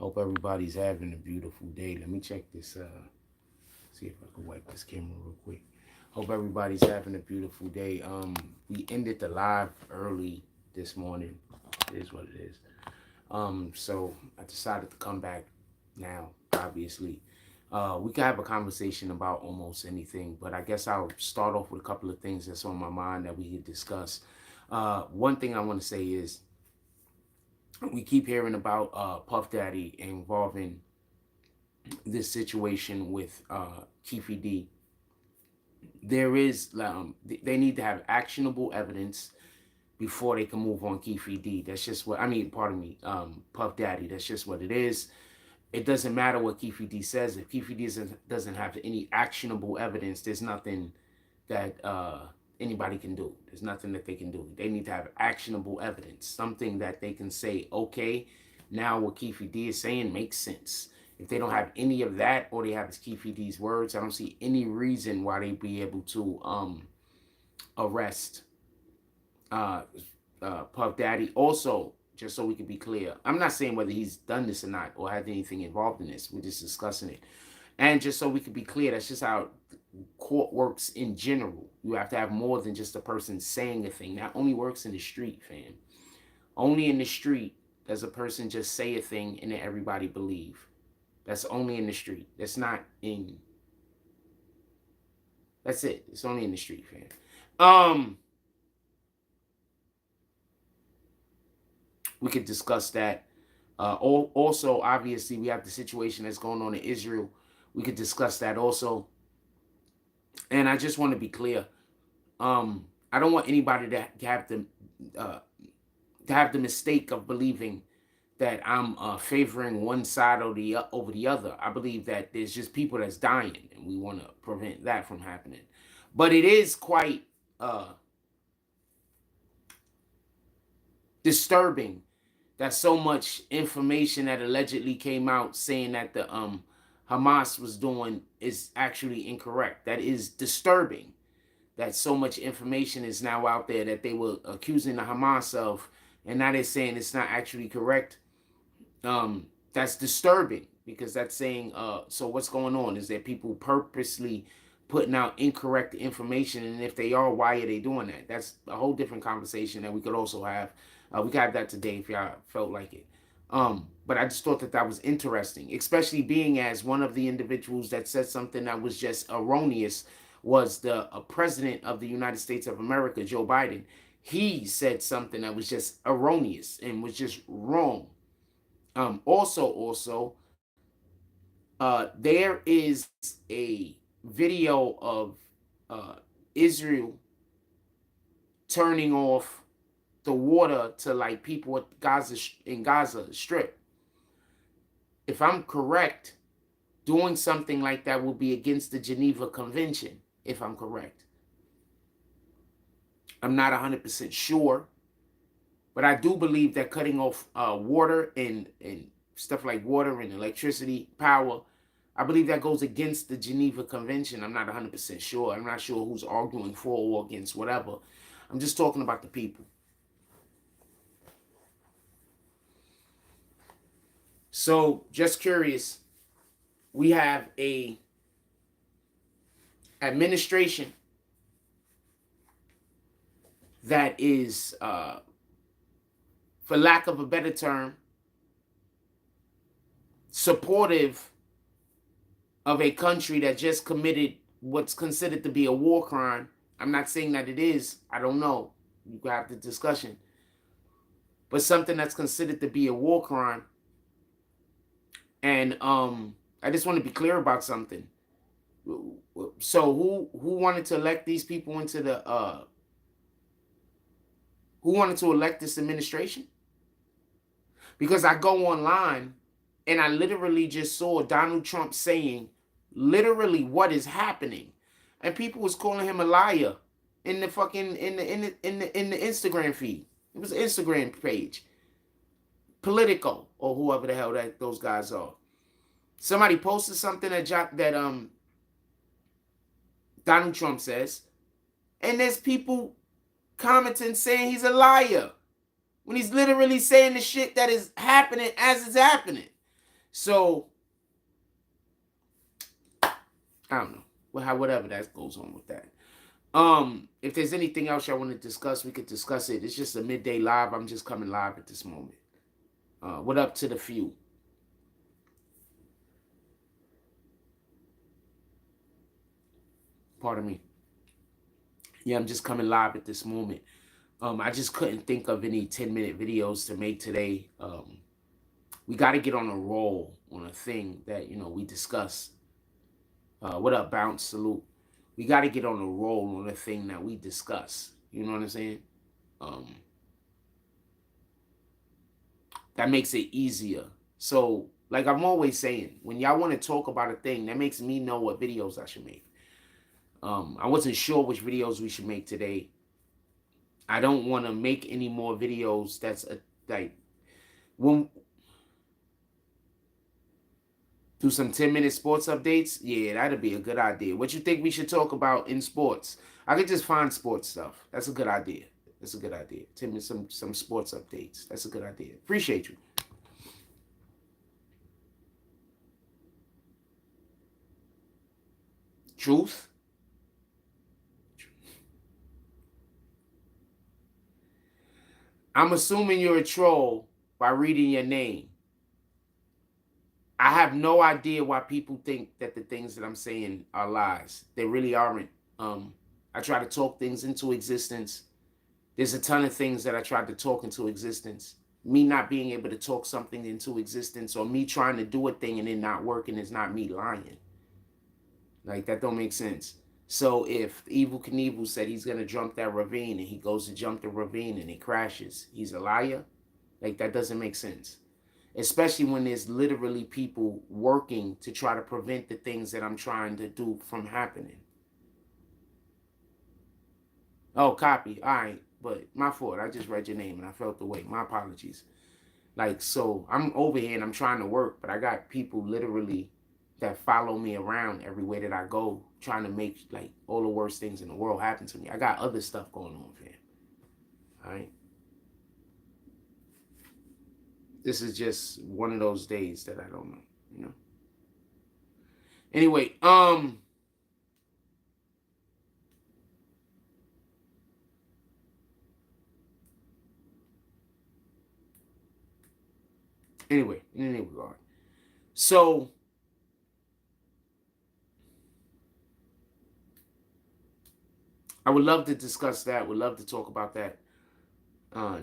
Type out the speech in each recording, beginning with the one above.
Hope everybody's having a beautiful day. Let me check this. See if I can wipe this camera real quick. Hope everybody's having a beautiful day. We ended the live early this morning. It is what it is. So I decided to come back now. Obviously, we could have a conversation about almost anything, but I guess I'll start off with a couple of things that's on my mind that we could discuss. One thing I want to say is we keep hearing about Puff Daddy involving this situation with Keefe D. There is they need to have actionable evidence before they can move on Keefe D. That's just what I mean. Pardon me, Puff Daddy. That's just what it is. It doesn't matter what Keefe D says. If Keefe D doesn't have any actionable evidence, there's nothing that anybody can do. There's nothing that they can do. They need to have actionable evidence, something that they can say, okay, now what Keefe D is saying makes sense. If they don't have any of that, or they have his Keefe D's words, I don't see any reason why they'd be able to arrest Puff Daddy. Also, just so we can be clear, I'm not saying whether he's done this or not, or had anything involved in this. We're just discussing it. And just so we can be clear, that's just how court works in general. You have to have more than just a person saying a thing. That only works in the street, fam. Only in the street does a person just say a thing and then everybody believe. That's only in the street. That's not in... That's it. It's only in the street, fam. We could discuss that. Also, obviously, we have the situation that's going on in Israel. We could discuss that also. And I just want to be clear. I don't want anybody to have the mistake of believing that I'm favoring one side or over the other. I believe that there's just people that's dying, and we want to prevent that from happening. But it is quite disturbing that so much information that allegedly came out saying that the Hamas was doing is actually incorrect. That is disturbing that so much information is now out there that they were accusing the Hamas of, and now they're saying it's not actually correct. That's disturbing, because that's saying, so what's going on? Is that people purposely putting out incorrect information? And if they are, why are they doing that? That's a whole different conversation that we could also have. We could have that today if y'all felt like it. But I just thought that was interesting, especially being as one of the individuals that said something that was just erroneous was the president of the United States of America, Joe Biden. He said something that was just erroneous and was just wrong. Also, there is a video of Israel turning off the water to like people at Gaza Strip. If I'm correct, doing something like that will be against the Geneva Convention, if I'm correct. I'm not 100% sure, but I do believe that cutting off water and stuff like water and electricity, power, I believe that goes against the Geneva Convention. I'm not 100% sure. I'm not sure who's arguing for or against whatever. I'm just talking about the people. So, just curious, we have a administration that is, for lack of a better term, supportive of a country that just committed what's considered to be a war crime. I'm not saying that it is. I don't know. You can have the discussion. But something that's considered to be a war crime. And I just want to be clear about something. So who wanted to elect these people into the who wanted to elect this administration? Because I go online and I literally just saw Donald Trump saying literally what is happening, and people was calling him a liar in the fucking in the Instagram feed. It was an Instagram page. Politico, or whoever the hell that those guys are. Somebody posted something that Donald Trump says, and there's people commenting saying he's a liar when he's literally saying the shit that is happening as it's happening. So I don't know. Well, whatever that goes on with that. If there's anything else y'all want to discuss, we could discuss it. It's just a midday live. I'm just coming live at this moment. What up to the few? Pardon me. Yeah, I'm just coming live at this moment. I just couldn't think of any 10-minute videos to make today. We got to get on a roll on a thing that, we discuss. What up, Bounce? Salute. We got to get on a roll on a thing that we discuss. You know what I'm saying? That makes it easier. So, like I'm always saying, when y'all want to talk about a thing, that makes me know what videos I should make. I wasn't sure which videos we should make today. I don't want to make any more videos that's like when do some 10-minute sports updates. Yeah, that'd be a good idea. What you think we should talk about in sports? I could just find sports stuff. That's a good idea. That's a good idea. 10 minutes, some sports updates. That's a good idea. Appreciate you. Truth. I'm assuming you're a troll by reading your name. I have no idea why people think that the things that I'm saying are lies. They really aren't. I try to talk things into existence. There's a ton of things that I tried to talk into existence. Me not being able to talk something into existence, or me trying to do a thing and it not working, is not me lying. Like, that don't make sense. So if Evel Knievel said he's going to jump that ravine and he goes to jump the ravine and it crashes, he's a liar? Like, that doesn't make sense. Especially when there's literally people working to try to prevent the things that I'm trying to do from happening. Oh, copy. All right. But my fault. I just read your name and I felt the way. My apologies. Like, so I'm over here and I'm trying to work, but I got people literally that follow me around everywhere that I go, trying to make like all the worst things in the world happen to me. I got other stuff going on, fam. All right. This is just one of those days that I don't know, Anyway, in any regard. So I would love to discuss that. Would love to talk about that.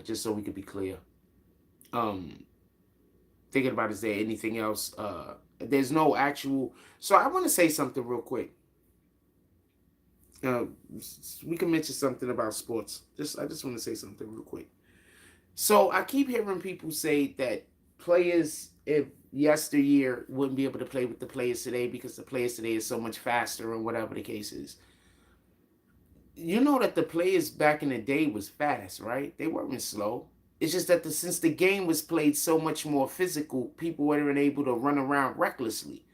Just so we could be clear. Thinking about, is there anything else? There's no actual. So I want to say something real quick. We can mention something about sports. I just want to say something real quick. So I keep hearing people say that players, if yesteryear, wouldn't be able to play with the players today because the players today is so much faster, or whatever the case is. You know that the players back in the day was fast, right? They weren't slow. It's just that since the game was played so much more physical, people weren't able to run around recklessly.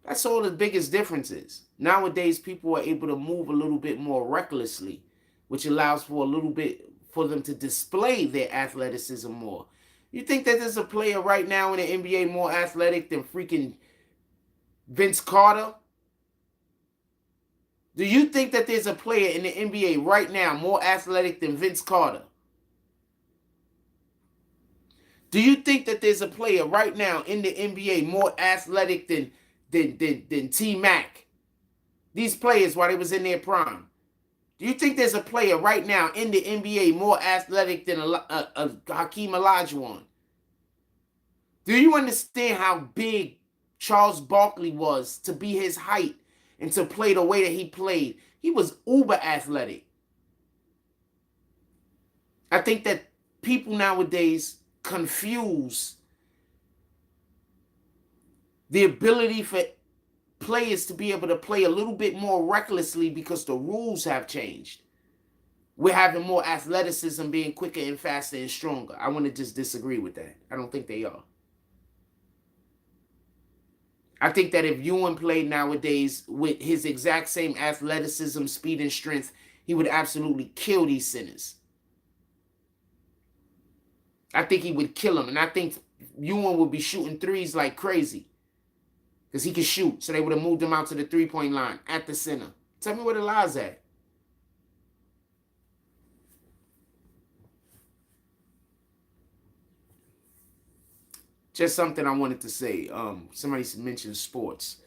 That's all the biggest difference is. Nowadays, people are able to move a little bit more recklessly, which allows for a little bit for them to display their athleticism more. You think that there's a player right now in the NBA more athletic than freaking Vince Carter? Do you think that there's a player in the NBA right now more athletic than Vince Carter? Do you think that there's a player right now in the NBA more athletic than T-Mac? These players while they was in their prime. Do you think there's a player right now in the NBA more athletic than Hakeem Olajuwon? Do you understand how big Charles Barkley was to be his height and to play the way that he played? He was uber athletic. I think that people nowadays confuse the ability for players to be able to play a little bit more recklessly because the rules have changed. We're having more athleticism, being quicker and faster and stronger. I want to just disagree with that. I don't think they are. I think that if Ewan played nowadays with his exact same athleticism, speed, and strength, he would absolutely kill these sinners. I think he would kill them. And I think Ewan would be shooting threes like crazy because he could shoot. So they would have moved him out to the 3-point line at the center. Tell me where the lie's at. Just something I wanted to say. Somebody mentioned sports.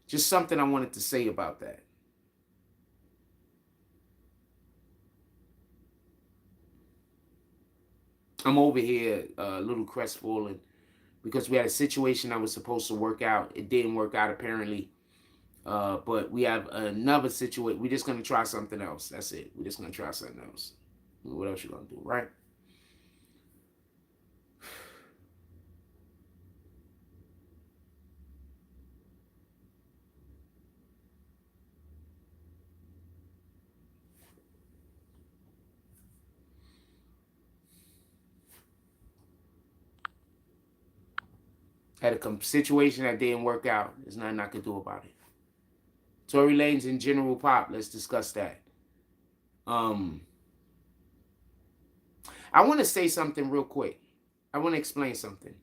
Just something I wanted to say about that. I'm over here a little crestfallen because we had a situation that was supposed to work out. It didn't work out apparently. But we have another situation. We're just going to try something else. That's it. We're just going to try something else. What else you going to do, right? Had a situation that didn't work out. There's nothing I could do about it. Tory Lanez and General Pop. Let's discuss that. I want to say something real quick. I want to explain something.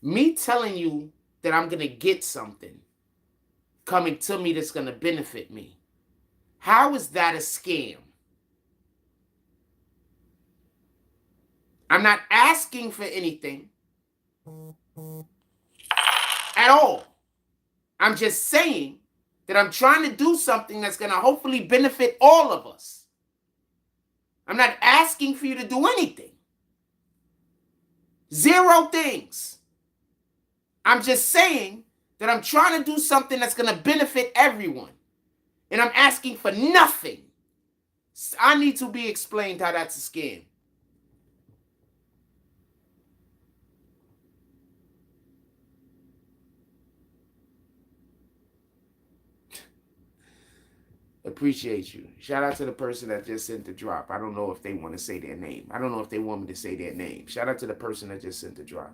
Me telling you that I'm going to get something coming to me that's going to benefit me. How is that a scam? I'm not asking for anything at all. I'm just saying that I'm trying to do something that's going to hopefully benefit all of us. I'm not asking for you to do anything. 0 things. I'm just saying that I'm trying to do something that's going to benefit everyone. And I'm asking for nothing. I need to be explained how that's a scam. Appreciate you. Shout out to the person that just sent the drop. I don't know if they want to say their name. I don't know if they want me to say their name. Shout out to the person that just sent the drop.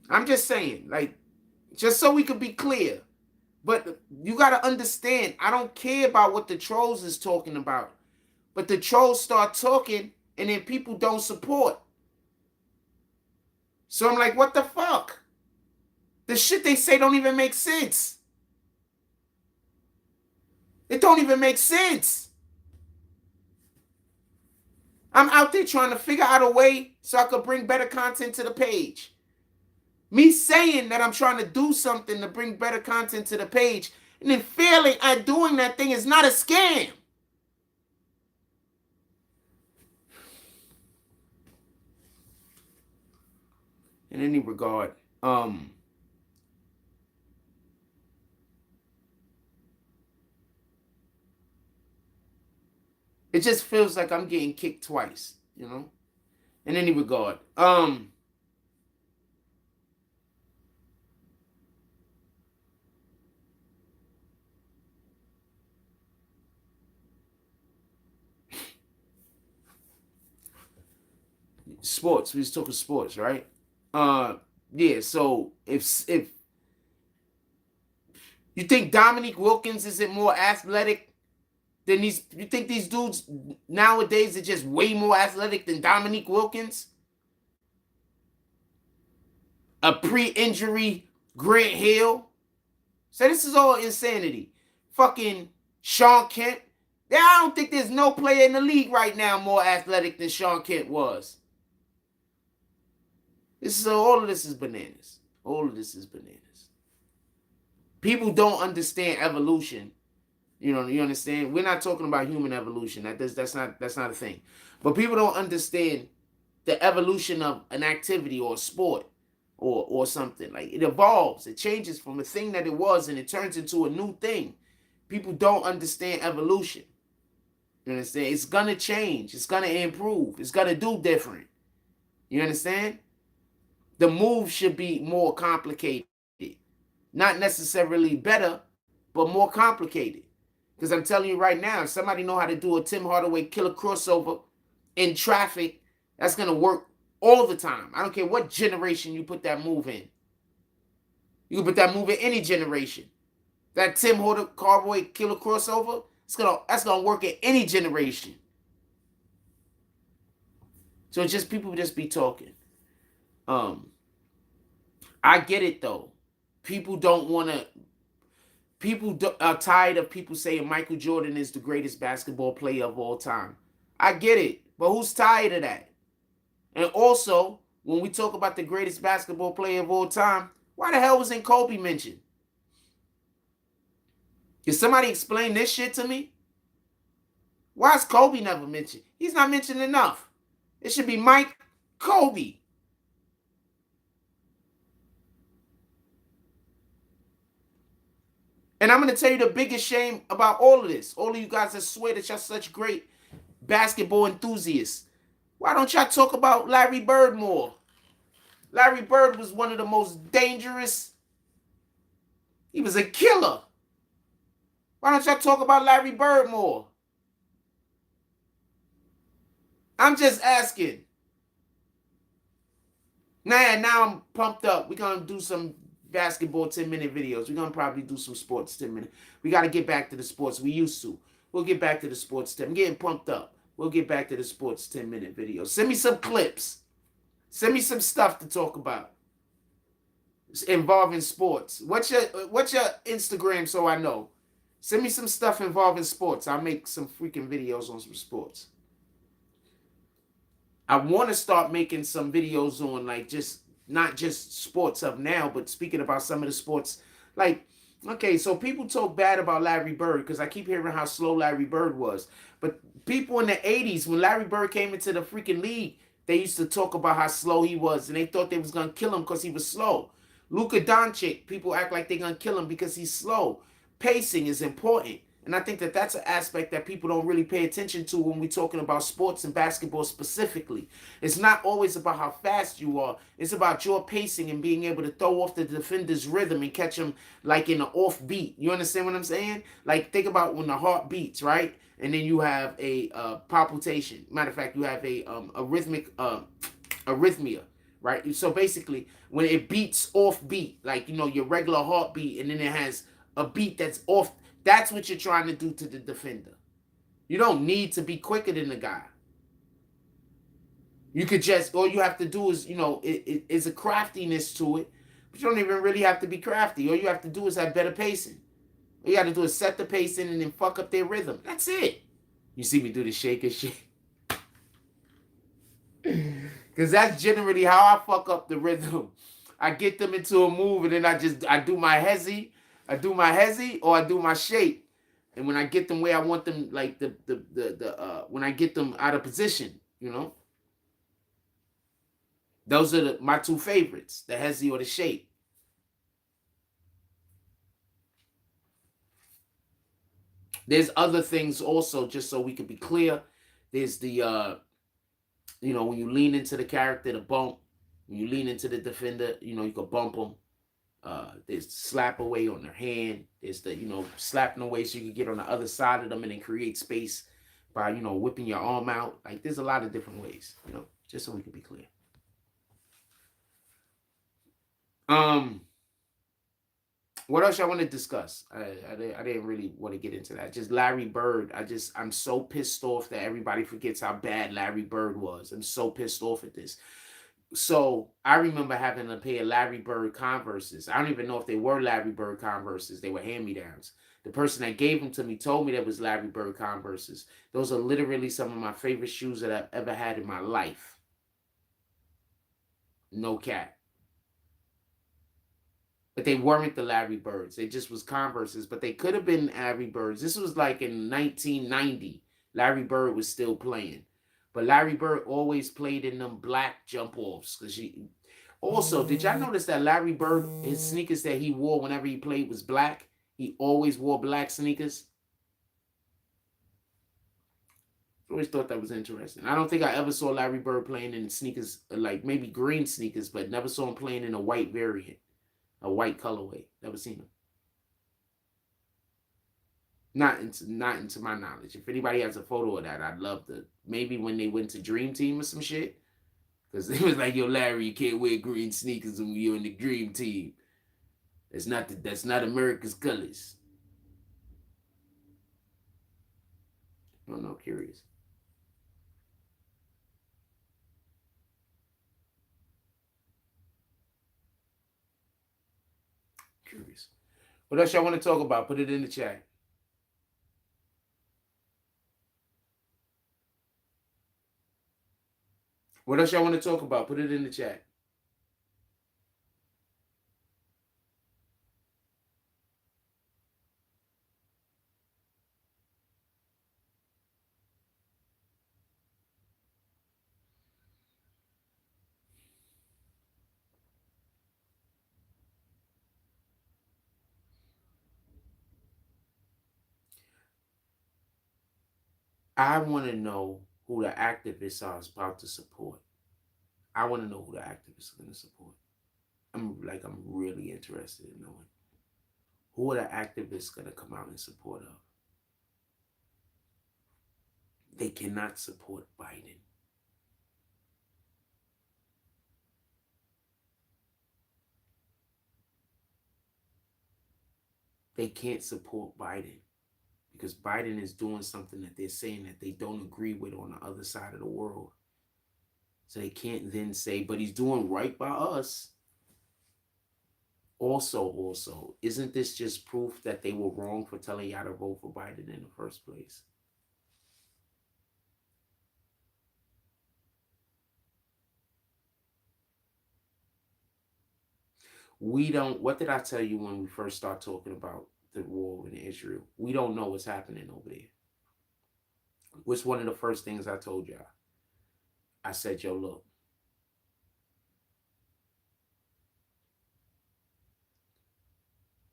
I'm just saying, like, just so we could be clear. But you got to understand, I don't care about what the trolls is talking about. But the trolls start talking and then people don't support. So I'm like, what the fuck? The shit they say don't even make sense. It don't even make sense. I'm out there trying to figure out a way so I could bring better content to the page. Me saying that I'm trying to do something to bring better content to the page and then failing at doing that thing is not a scam. In any regard, it just feels like I'm getting kicked twice, you know? In any regard. Sports. We was talking sports, right? Yeah, so if you think Dominique Wilkins isn't more athletic than these, you think these dudes nowadays are just way more athletic than Dominique Wilkins? A pre-injury Grant Hill? So this is all insanity. Fucking Sean Kemp. Yeah, I don't think there's no player in the league right now more athletic than Sean Kemp was. All of this is bananas. All of this is bananas. People don't understand evolution. You know, you understand? We're not talking about human evolution. That's not a thing. But people don't understand the evolution of an activity or a sport or something. Like, it evolves. It changes from a thing that it was and it turns into a new thing. People don't understand evolution. You understand? It's gonna change. It's gonna improve. It's gonna do different. You understand? The move should be more complicated. Not necessarily better, but more complicated. Because I'm telling you right now, if somebody know how to do a Tim Hardaway killer crossover in traffic, that's going to work all the time. I don't care what generation you put that move in. You can put that move in any generation. That Tim Hardaway killer crossover, that's gonna work in any generation. So it's just people just be talking. Um, I get it though. People don't want to. Are tired of people saying Michael Jordan is the greatest basketball player of all time. I get it, but who's tired of that? And also, when we talk about the greatest basketball player of all time, why the hell wasn't Kobe mentioned? Can somebody explain this shit to me? Why is Kobe never mentioned? He's not mentioned enough. It should be Mike, Kobe. And I'm going to tell you the biggest shame about all of this. All of you guys that swear that y'all such great basketball enthusiasts. Why don't y'all talk about Larry Bird more? Larry Bird was one of the most dangerous. He was a killer. Why don't y'all talk about Larry Bird more? I'm just asking. Now I'm pumped up. We're going to do some basketball 10-minute videos. We're going to probably do some sports 10-minute. We got to get back to the sports we used to. We'll get back to the sports 10. I'm getting pumped up. We'll get back to the sports 10-minute videos. Send me some clips. Send me some stuff to talk about involving sports. What's your Instagram so I know? Send me some stuff involving sports. I'll make some freaking videos on some sports. I want to start making some videos on like not just sports of now, but speaking about some of the sports. Like, okay, so people talk bad about Larry Bird because I keep hearing how slow Larry Bird was. But people in the 80s, when Larry Bird came into the freaking league, they used to talk about how slow he was, and they thought they was going to kill him because he was slow. Luka Doncic, people act like they're going to kill him because he's slow. Pacing is important. And I think that that's an aspect that people don't really pay attention to when we're talking about sports and basketball specifically. It's not always about how fast you are. It's about your pacing and being able to throw off the defender's rhythm and catch him like in an off beat. You understand what I'm saying? Like think about when the heart beats, right? And then you have a palpitation. Matter of fact, you have a arrhythmia, right? So basically, when it beats off beat, like your regular heartbeat, and then it has a beat that's off. That's what you're trying to do to the defender. You don't need to be quicker than the guy. You could just, all you have to do is, it is a craftiness to it, but you don't even really have to be crafty. All you have to do is have better pacing. All you got to do is set the pacing and then fuck up their rhythm. That's it. You see me do the shake and shake. Because that's generally how I fuck up the rhythm. I get them into a move and then I do my hezzy. Or I do my shake. And when I get them where I want them, like when I get them out of position, those are my two favorites, the hezzy or the shake. There's other things also, just so we can be clear. There's the, when you lean into the character, the bump. When you lean into the defender, you can bump them. There's slap away on their hand. There's the, slapping away so you can get on the other side of them and then create space by, whipping your arm out. Like, there's a lot of different ways, just so we can be clear. What else y'all want to discuss? I didn't really want to get into that. Just Larry Bird. I'm so pissed off that everybody forgets how bad Larry Bird was. I'm so pissed off at this. So I remember having a pair of Larry Bird Converses. I don't even know if they were Larry Bird Converses. They were hand-me-downs. The person that gave them to me told me that was Larry Bird Converses. Those are literally some of my favorite shoes that I've ever had in my life. No cap. But they weren't the Larry Birds. They just was Converses. But they could have been Larry Birds. This was like in 1990. Larry Bird was still playing. But Larry Bird always played in them black jump-offs. Also, did y'all notice that Larry Bird, his sneakers that he wore whenever he played was black? He always wore black sneakers. I always thought that was interesting. I don't think I ever saw Larry Bird playing in sneakers, like maybe green sneakers, but never saw him playing in a white variant, a white colorway. Never seen him. Not into my knowledge. If anybody has a photo of that, I'd love to. Maybe when they went to Dream Team or some shit. Because it was like, yo, Larry, you can't wear green sneakers when you're in the Dream Team. That's not America's colors. I don't know, curious. Curious. What else y'all want to talk about? Put it in the chat. What else y'all want to talk about? Put it in the chat. I want to know who the activists are about to support. I want to know who the activists are going to support. I'm really interested in knowing who are the activists going to come out in support of. They cannot support Biden. They can't support Biden because Biden is doing something that they're saying that they don't agree with on the other side of the world. So they can't then say, but he's doing right by us. Also, isn't this just proof that they were wrong for telling y'all to vote for Biden in the first place? We don't, what did I tell you when we first start talking about the war in Israel? We don't know what's happening over there. What's one of the first things I told y'all? I said, yo, look,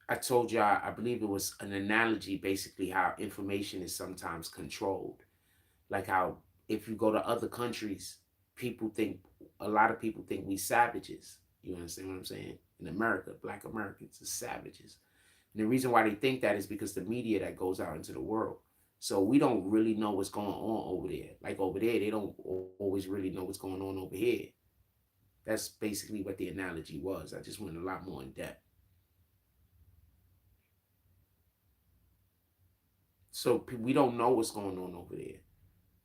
I told y'all, I believe it was an analogy, basically how information is sometimes controlled. Like how if you go to other countries, a lot of people think we savages. You understand what I'm saying? In America, Black Americans are savages. And the reason why they think that is because the media that goes out into the world. So we don't really know what's going on over there. Like over there, they don't always really know what's going on over here. That's basically what the analogy was. I just went a lot more in depth. So we don't know what's going on over there.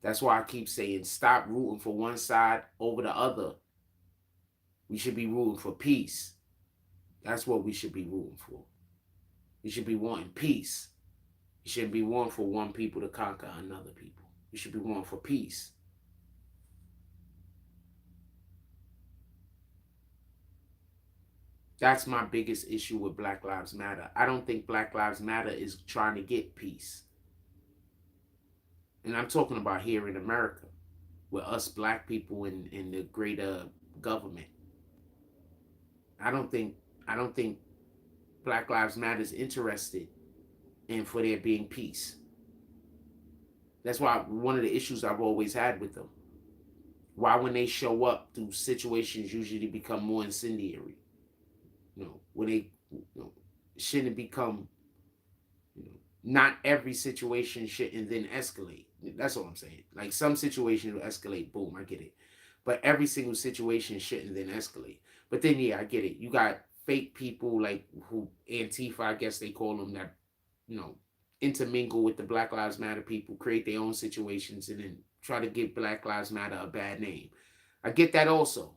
That's why I keep saying stop rooting for one side over the other. We should be rooting for peace. That's what we should be rooting for. We should be wanting peace. We shouldn't be wanting for one people to conquer another people. We should be wanting for peace. That's my biggest issue with Black Lives Matter. I don't think Black Lives Matter is trying to get peace. And I'm talking about here in America, with us black people in the greater government. I don't think Black Lives Matter is interested in for there being peace. That's why one of the issues I've always had with them. Why when they show up, do situations usually become more incendiary? When they shouldn't become, not every situation shouldn't then escalate. That's all I'm saying. Like some situations will escalate, boom, I get it. But every single situation shouldn't then escalate. But then yeah, I get it. You got fake people like who Antifa, I guess they call them, that intermingle with the Black Lives Matter people, create their own situations, and then try to give Black Lives Matter a bad name. I get that also.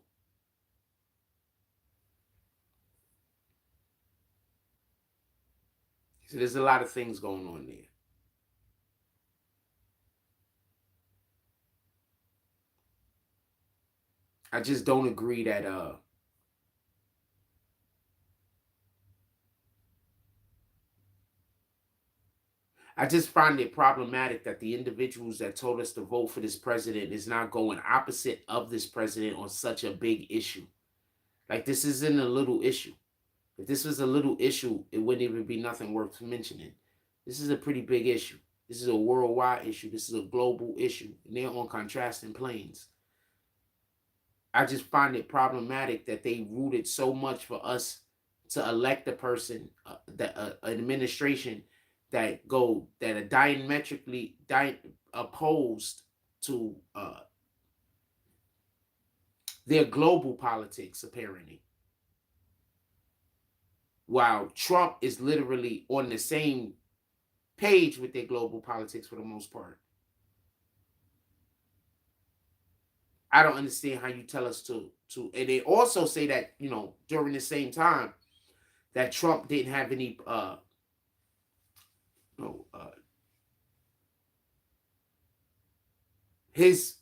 So there's a lot of things going on there. I just don't agree that I just find it problematic that the individuals that told us to vote for this president is now going opposite of this president on such a big issue. Like this isn't a little issue. If this was a little issue, it wouldn't even be nothing worth mentioning. This is a pretty big issue. This is a worldwide issue. This is a global issue. And they're on contrasting planes. I just find it problematic that they rooted so much for us to elect a person, an administration that are diametrically opposed to their global politics, apparently. While Trump is literally on the same page with their global politics for the most part. I don't understand how you tell us to and they also say that, during the same time, that Trump didn't have any no, his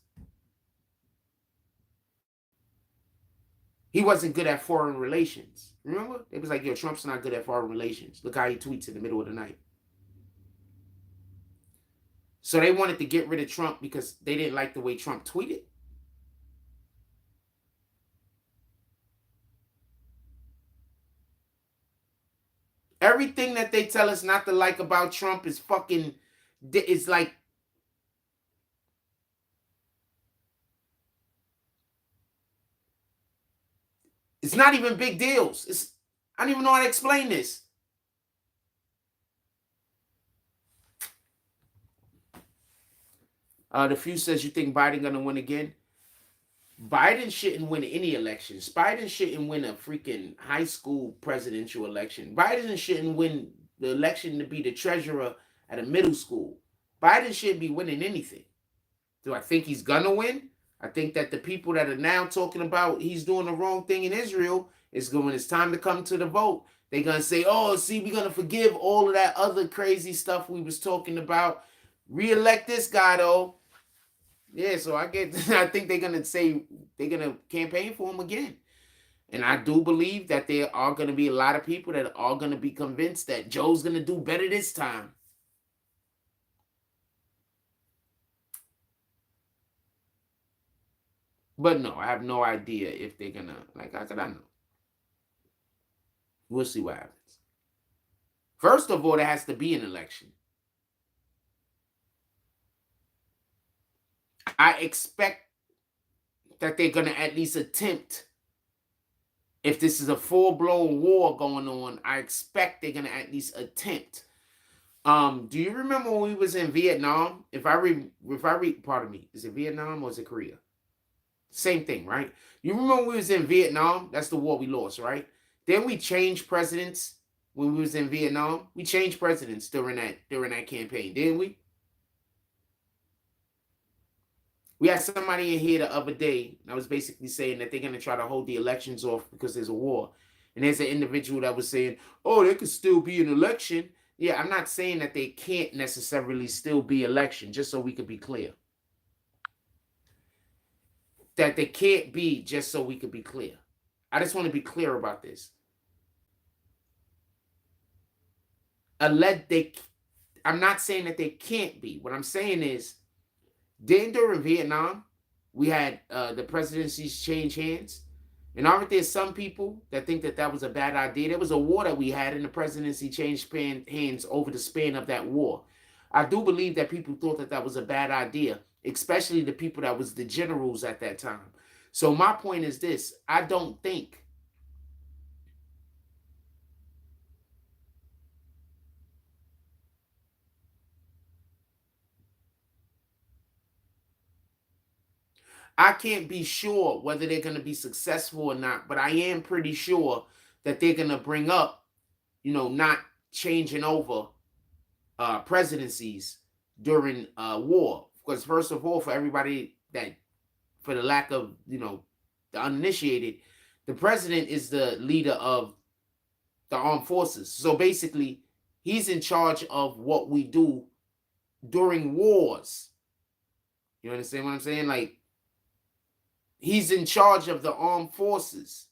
he wasn't good at foreign relations. Remember? It was like, yo, Trump's not good at foreign relations. Look how he tweets in the middle of the night. So they wanted to get rid of Trump because they didn't like the way Trump tweeted. Everything that they tell us not to like about Trump is fucking, it's like, it's not even big deals. I don't even know how to explain this. The few says, you think Biden gonna win again? Biden shouldn't win any elections. Biden shouldn't win a freaking high school presidential election. Biden shouldn't win the election to be the treasurer at a middle school. Biden shouldn't be winning anything. Do I think he's gonna win? I think that the people that are now talking about he's doing the wrong thing in Israel is when it's time to come to the vote, they're gonna say, oh, see, we're gonna forgive all of that other crazy stuff we was talking about. Re-elect this guy though. Yeah, so I think they're gonna say they're gonna campaign for him again. And I do believe that there are gonna be a lot of people that are gonna be convinced that Joe's gonna do better this time. But no, I have no idea if they're gonna, like, how could I know? We'll see what happens. First of all, there has to be an election. I expect that they're gonna at least attempt. If this is a full-blown war going on, I expect they're gonna at least attempt. Do you remember when we was in Vietnam? If I read, pardon me, is it Vietnam or is it Korea? Same thing, right? You remember when we was in Vietnam? That's the war we lost, right? Then we changed presidents when we was in Vietnam. We changed presidents during that campaign, didn't we? We had somebody in here the other day, and I was basically saying that they're going to try to hold the elections off because there's a war. And there's an individual that was saying, oh, there could still be an election. Yeah, I'm not saying that they can't necessarily still be election, just so we could be clear. That they can't be, just so we could be clear. I just want to be clear about this. I'm not saying that they can't be. What I'm saying is, during Vietnam, we had the presidencies change hands. And aren't there some people that think that that was a bad idea? There was a war that we had, and the presidency changed hands over the span of that war. I do believe that people thought that that was a bad idea, especially the people that was the generals at that time. So my point is this. I don't think I can't be sure whether they're going to be successful or not, but I am pretty sure that they're going to bring up, not changing over presidencies during war. Because first of all, for everybody that, for the lack of, the uninitiated, the president is the leader of the armed forces. So basically, he's in charge of what we do during wars. You understand what I'm saying? Like, he's in charge of the armed forces.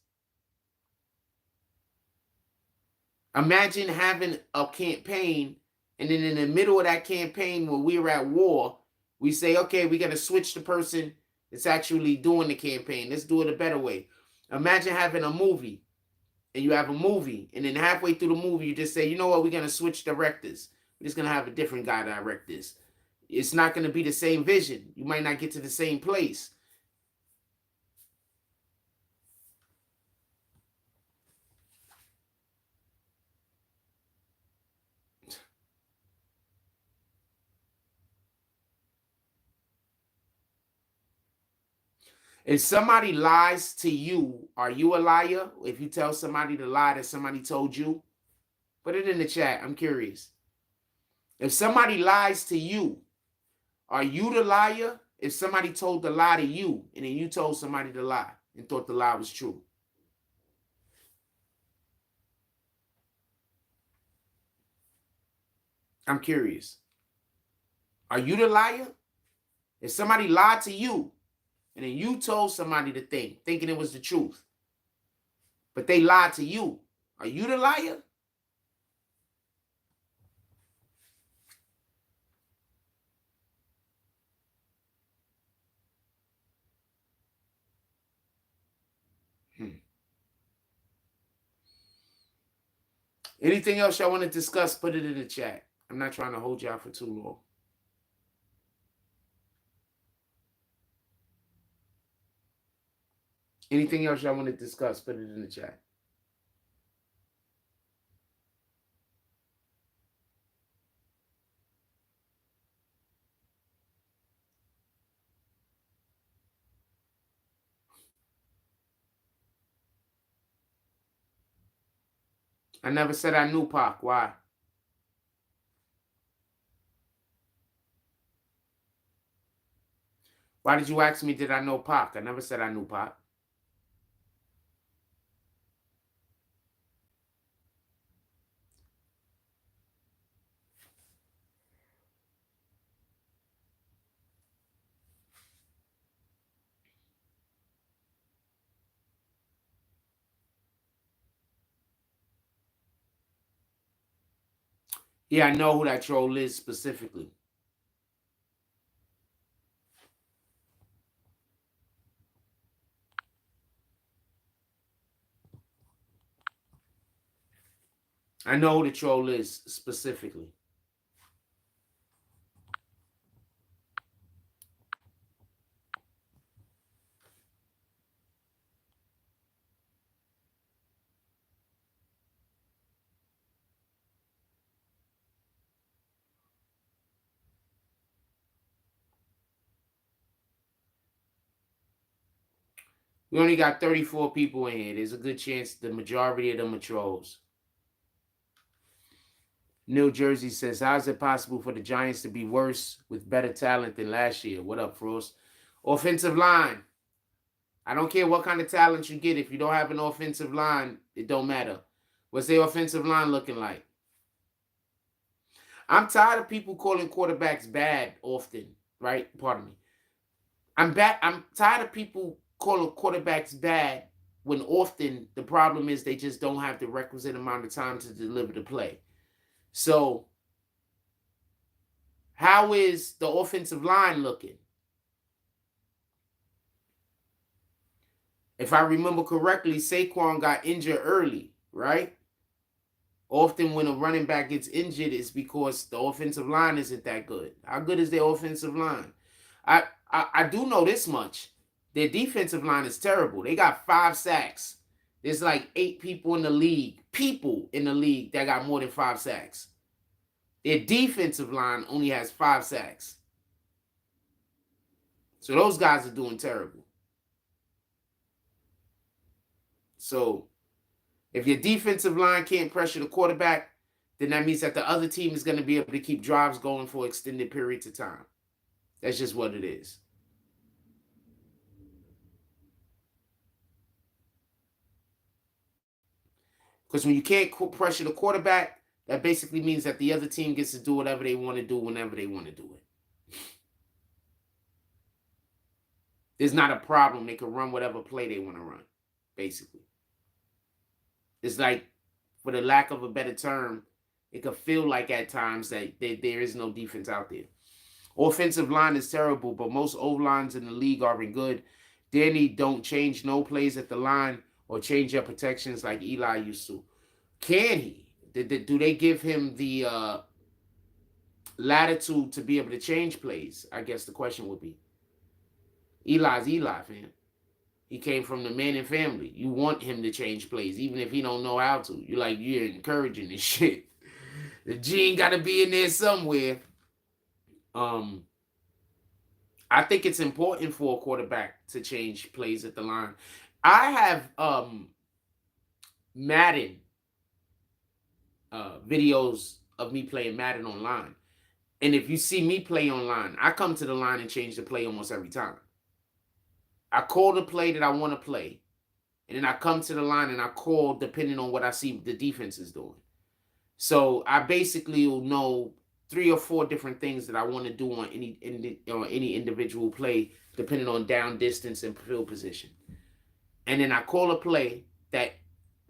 Imagine having a campaign, and then in the middle of that campaign, when we were at war, we say, okay, we got to switch the person that's actually doing the campaign. Let's do it a better way. Imagine having a movie, and you have a movie, and then halfway through the movie, you just say, you know what, we're going to switch directors. We're just going to have a different guy direct this. It's not going to be the same vision. You might not get to the same place. If somebody lies to you, are you a liar? If you tell somebody the lie that somebody told you, put it in the chat. I'm curious. If somebody lies to you, are you the liar? If somebody told the lie to you, and then you told somebody the lie and thought the lie was true. I'm curious. Are you the liar? If somebody lied to you, and then you told somebody the thing, thinking it was the truth, but they lied to you, are you the liar? Anything else y'all want to discuss, put it in the chat. I'm not trying to hold y'all for too long. Anything else y'all want to discuss, put it in the chat. I never said I knew Pac. Why? Why did you ask me, did I know Pac? I never said I knew Pac. Yeah, I know who that troll is specifically. I know who the troll is specifically. We only got 34 people in here. There's a good chance the majority of them are trolls. New Jersey says, how is it possible for the Giants to be worse with better talent than last year? What up, Frost? Offensive line. I don't care what kind of talent you get. If you don't have an offensive line, it don't matter. What's their offensive line looking like? I'm tired of people calling quarterbacks bad often, right? Pardon me. I'm tired of people calling quarterbacks bad when often the problem is they just don't have the requisite amount of time to deliver the play. So, how is the offensive line looking? If I remember correctly, Saquon got injured early, right? Often when a running back gets injured, it's because the offensive line isn't that good. How good is their offensive line? I do know this much. Their defensive line is terrible. They got 5 sacks. There's like 8 people in the league that got more than 5 sacks. Their defensive line only has 5 sacks. So those guys are doing terrible. So if your defensive line can't pressure the quarterback, then that means that the other team is going to be able to keep drives going for extended periods of time. That's just what it is. Because when you can't pressure the quarterback, that basically means that the other team gets to do whatever they want to do whenever they want to do it. There's not a problem. They can run whatever play they want to run, basically. It's like, for the lack of a better term, it could feel like at times that there is no defense out there. Offensive line is terrible, but most O-lines in the league aren't good. Danny don't change no plays at the line or change up protections like Eli used to. Can he? Do they give him the latitude to be able to change plays? I guess the question would be. Eli's Eli, fam. He came from the Manning family. You want him to change plays, even if he don't know how to. You're encouraging this shit. The gene got to be in there somewhere. I think it's important for a quarterback to change plays at the line. I have Madden videos of me playing Madden online. And if you see me play online, I come to the line and change the play almost every time. I call the play that I want to play. And then I come to the line and I call depending on what I see the defense is doing. So I basically will know 3 or 4 different things that I want to do on any individual play, depending on down distance and field position. And then I call a play that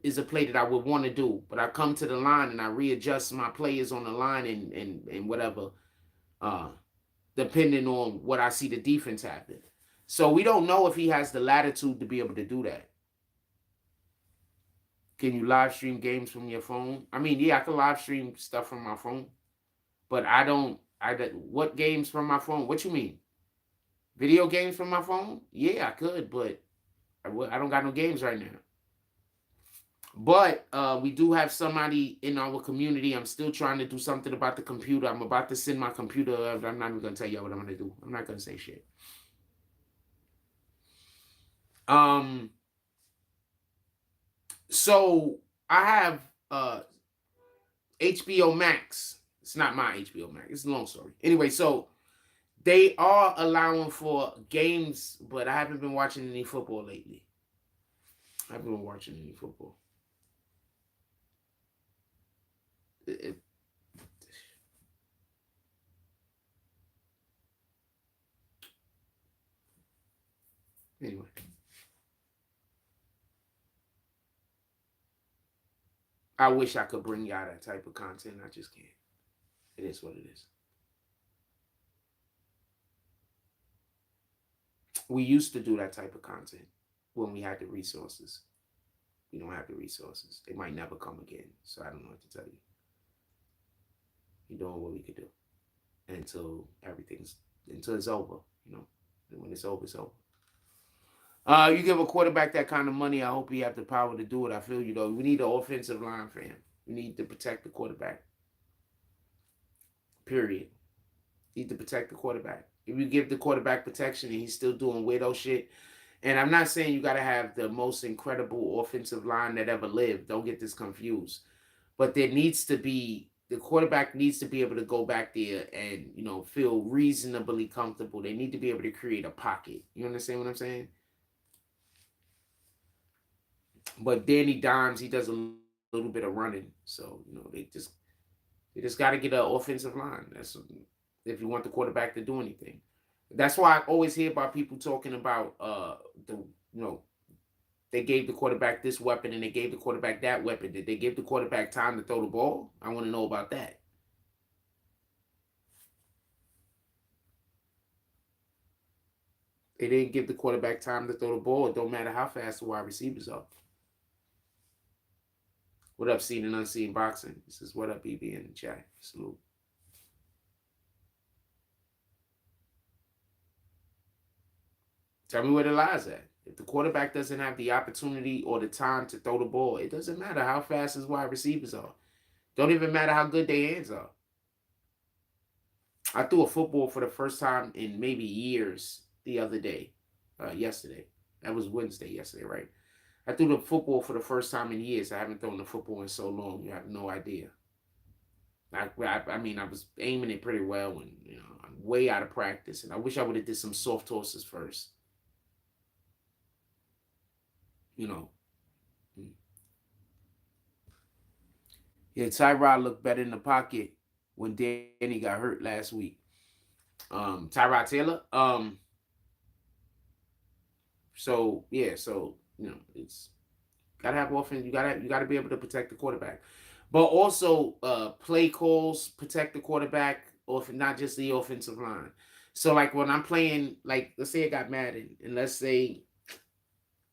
is a play that I would want to do, but I come to the line and I readjust my players on the line and whatever, uh, depending on what I see the defense happen. So we don't know if he has the latitude to be able to do that. Can you live stream games from your phone? I mean, yeah, I can live stream stuff from my phone, but I don't. What games from my phone? What you mean? Video games from my phone? Yeah, I could, but I don't got no games right now. But we do have somebody in our community. I'm still trying to do something about the computer. I'm about to send my computer. I'm not even gonna tell you what I'm gonna do. I'm not gonna say shit. So I have HBO Max. It's not my HBO Max. It's a long story. Anyway, so they are allowing for games, but I haven't been watching any football lately. I haven't been watching any football. Anyway. I wish I could bring y'all that type of content. I just can't. It is what it is. We used to do that type of content when we had the resources. We don't have the resources. They might never come again. So I don't know what to tell you. We're doing what we could do until it's over, you know. And when it's over, it's over. You give a quarterback that kind of money, I hope he have the power to do it. I feel you though. We need an offensive line for him. We need to protect the quarterback. Period. Need to protect the quarterback. If you give the quarterback protection and he's still doing weirdo shit, and I'm not saying you got to have the most incredible offensive line that ever lived. Don't get this confused. But there needs to be, the quarterback needs to be able to go back there and, you know, feel reasonably comfortable. They need to be able to create a pocket. You understand what I'm saying? But Danny Dimes, he does a little bit of running. So, you know, they just got to get an offensive line. That's if you want the quarterback to do anything. That's why I always hear about people talking about they gave the quarterback this weapon and they gave the quarterback that weapon. Did they give the quarterback time to throw the ball? I want to know about that. They didn't give the quarterback time to throw the ball. It don't matter how fast the wide receivers are. What up, seen and unseen boxing? This is what up, BB in the chat. Salute. Tell me where the lies at. If the quarterback doesn't have the opportunity or the time to throw the ball, it doesn't matter how fast his wide receivers are. Don't even matter how good their hands are. I threw a football for the first time in maybe years the other day, yesterday. That was Wednesday yesterday, right? I threw the football for the first time in years. I haven't thrown the football in so long. You have no idea. I mean, I was aiming it pretty well, and you know, I'm way out of practice. And I wish I would have did some soft tosses first. You know. Yeah, Tyrod looked better in the pocket when Danny got hurt last week. Tyrod Taylor. So yeah, so you know, it's gotta have offense. You gotta be able to protect the quarterback, but also play calls protect the quarterback, or if not just the offensive line. So like when I'm playing, like let's say I got Madden, and let's say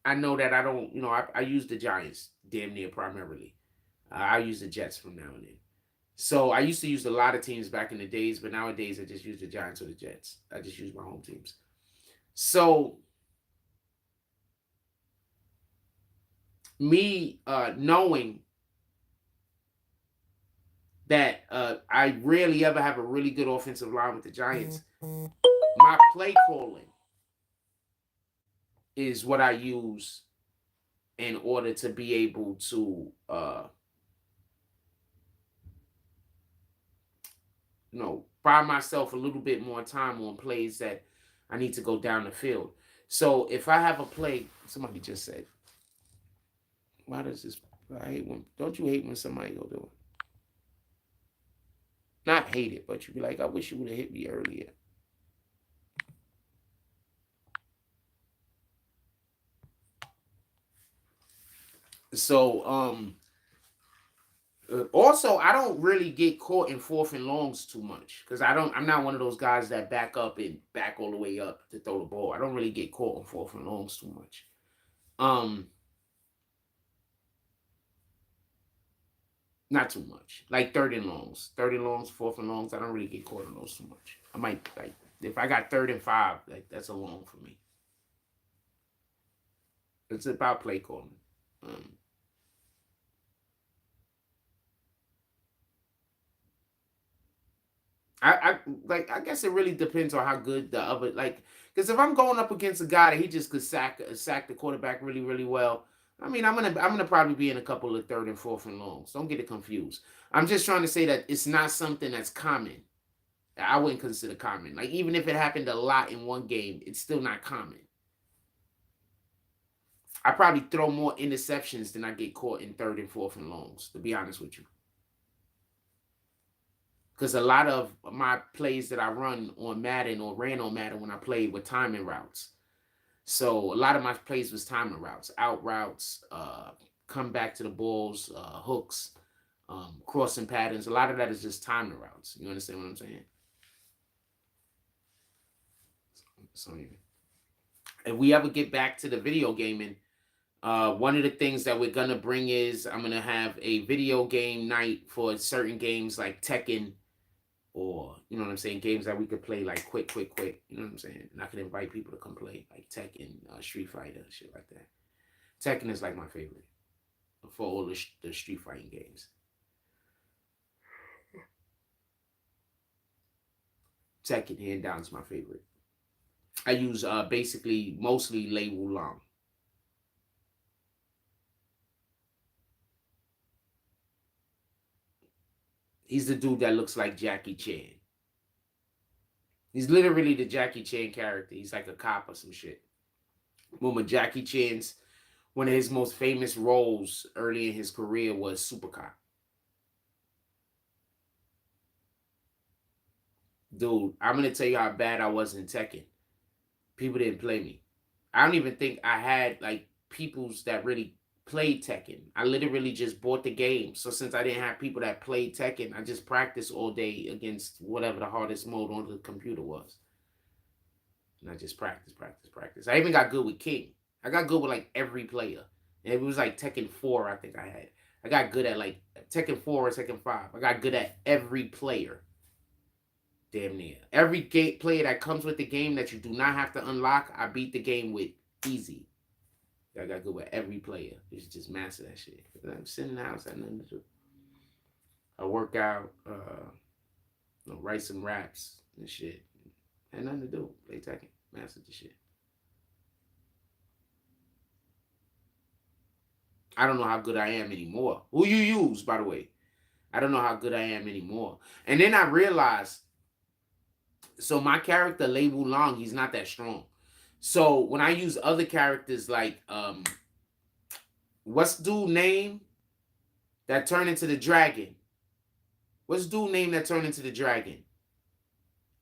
I know that I don't, you know, I use the Giants damn near primarily. I use the Jets from now and then. So I used to use a lot of teams back in the days, but nowadays I just use the Giants or the Jets. I just use my home teams. So me knowing that I rarely ever have a really good offensive line with the Giants, my play calling is what I use in order to be able to buy myself a little bit more time on plays that I need to go down the field. So if I have a play, somebody just said, why does this, I hate when, don't you hate when somebody go do it? Not hate it, but you be like, I wish you would have hit me earlier. So, also, I don't really get caught in fourth and longs too much because I'm not one of those guys that back up and back all the way up to throw the ball. I don't really get caught on fourth and longs too much. Um, Not too much. Like third and longs, fourth and longs. I don't really get caught on those too much. I might like if I got 3rd and 5, like that's a long for me. It's about play calling. Um, I guess it really depends on how good the other like because if I'm going up against a guy that he just could sack the quarterback really well. I mean, I'm gonna probably be in a couple of 3rd and 4th and longs. Don't get it confused. I'm just trying to say that it's not something that's common. I wouldn't consider common. Like even if it happened a lot in one game, it's still not common. I probably throw more interceptions than I get caught in 3rd and 4th and longs. To be honest with you, because a lot of my plays that I run on Madden or ran on Madden when I played were timing routes. So a lot of my plays was timing routes, out routes, come back to the balls, hooks, crossing patterns. A lot of that is just timing routes. You understand what I'm saying? So if we ever get back to the video gaming, one of the things that we're gonna bring is I'm gonna have a video game night for certain games like Tekken, or you know what I'm saying, games that we could play like quick. You know what I'm saying? And I can invite people to come play like Tekken, Street Fighter, shit like that. Tekken is like my favorite for all the Street Fighting games. Tekken, hand down, is my favorite. I use basically mostly Lei Wulong. He's the dude that looks like Jackie Chan. He's literally the Jackie Chan character. He's like a cop or some shit. Remember Jackie Chan's one of his most famous roles early in his career was Super Cop. Dude, I'm gonna tell you how bad I was in Tekken. People didn't play me. I don't even think I had like peoples that really played Tekken. I literally just bought the game. So since I didn't have people that played Tekken, I just practiced all day against whatever the hardest mode on the computer was. And I just practice. I even got good with King. I got good with like every player. And it was like Tekken 4, I think I had. I got good at like Tekken 4 or Tekken 5. I got good at every player. Damn near. Every player that comes with the game that you do not have to unlock, I beat the game with easy. I got good with every player. You should just master that shit. I'm sitting in the house, I had nothing to do. I work out, write some raps and shit. Had nothing to do. Play Tekken. Master the shit. I don't know how good I am anymore. Who you use, by the way? I don't know how good I am anymore. And then I realized, so my character, Lei Wulong, he's not that strong. So when I use other characters like, what's dude name that turned into the dragon? What's dude name that turned into the dragon?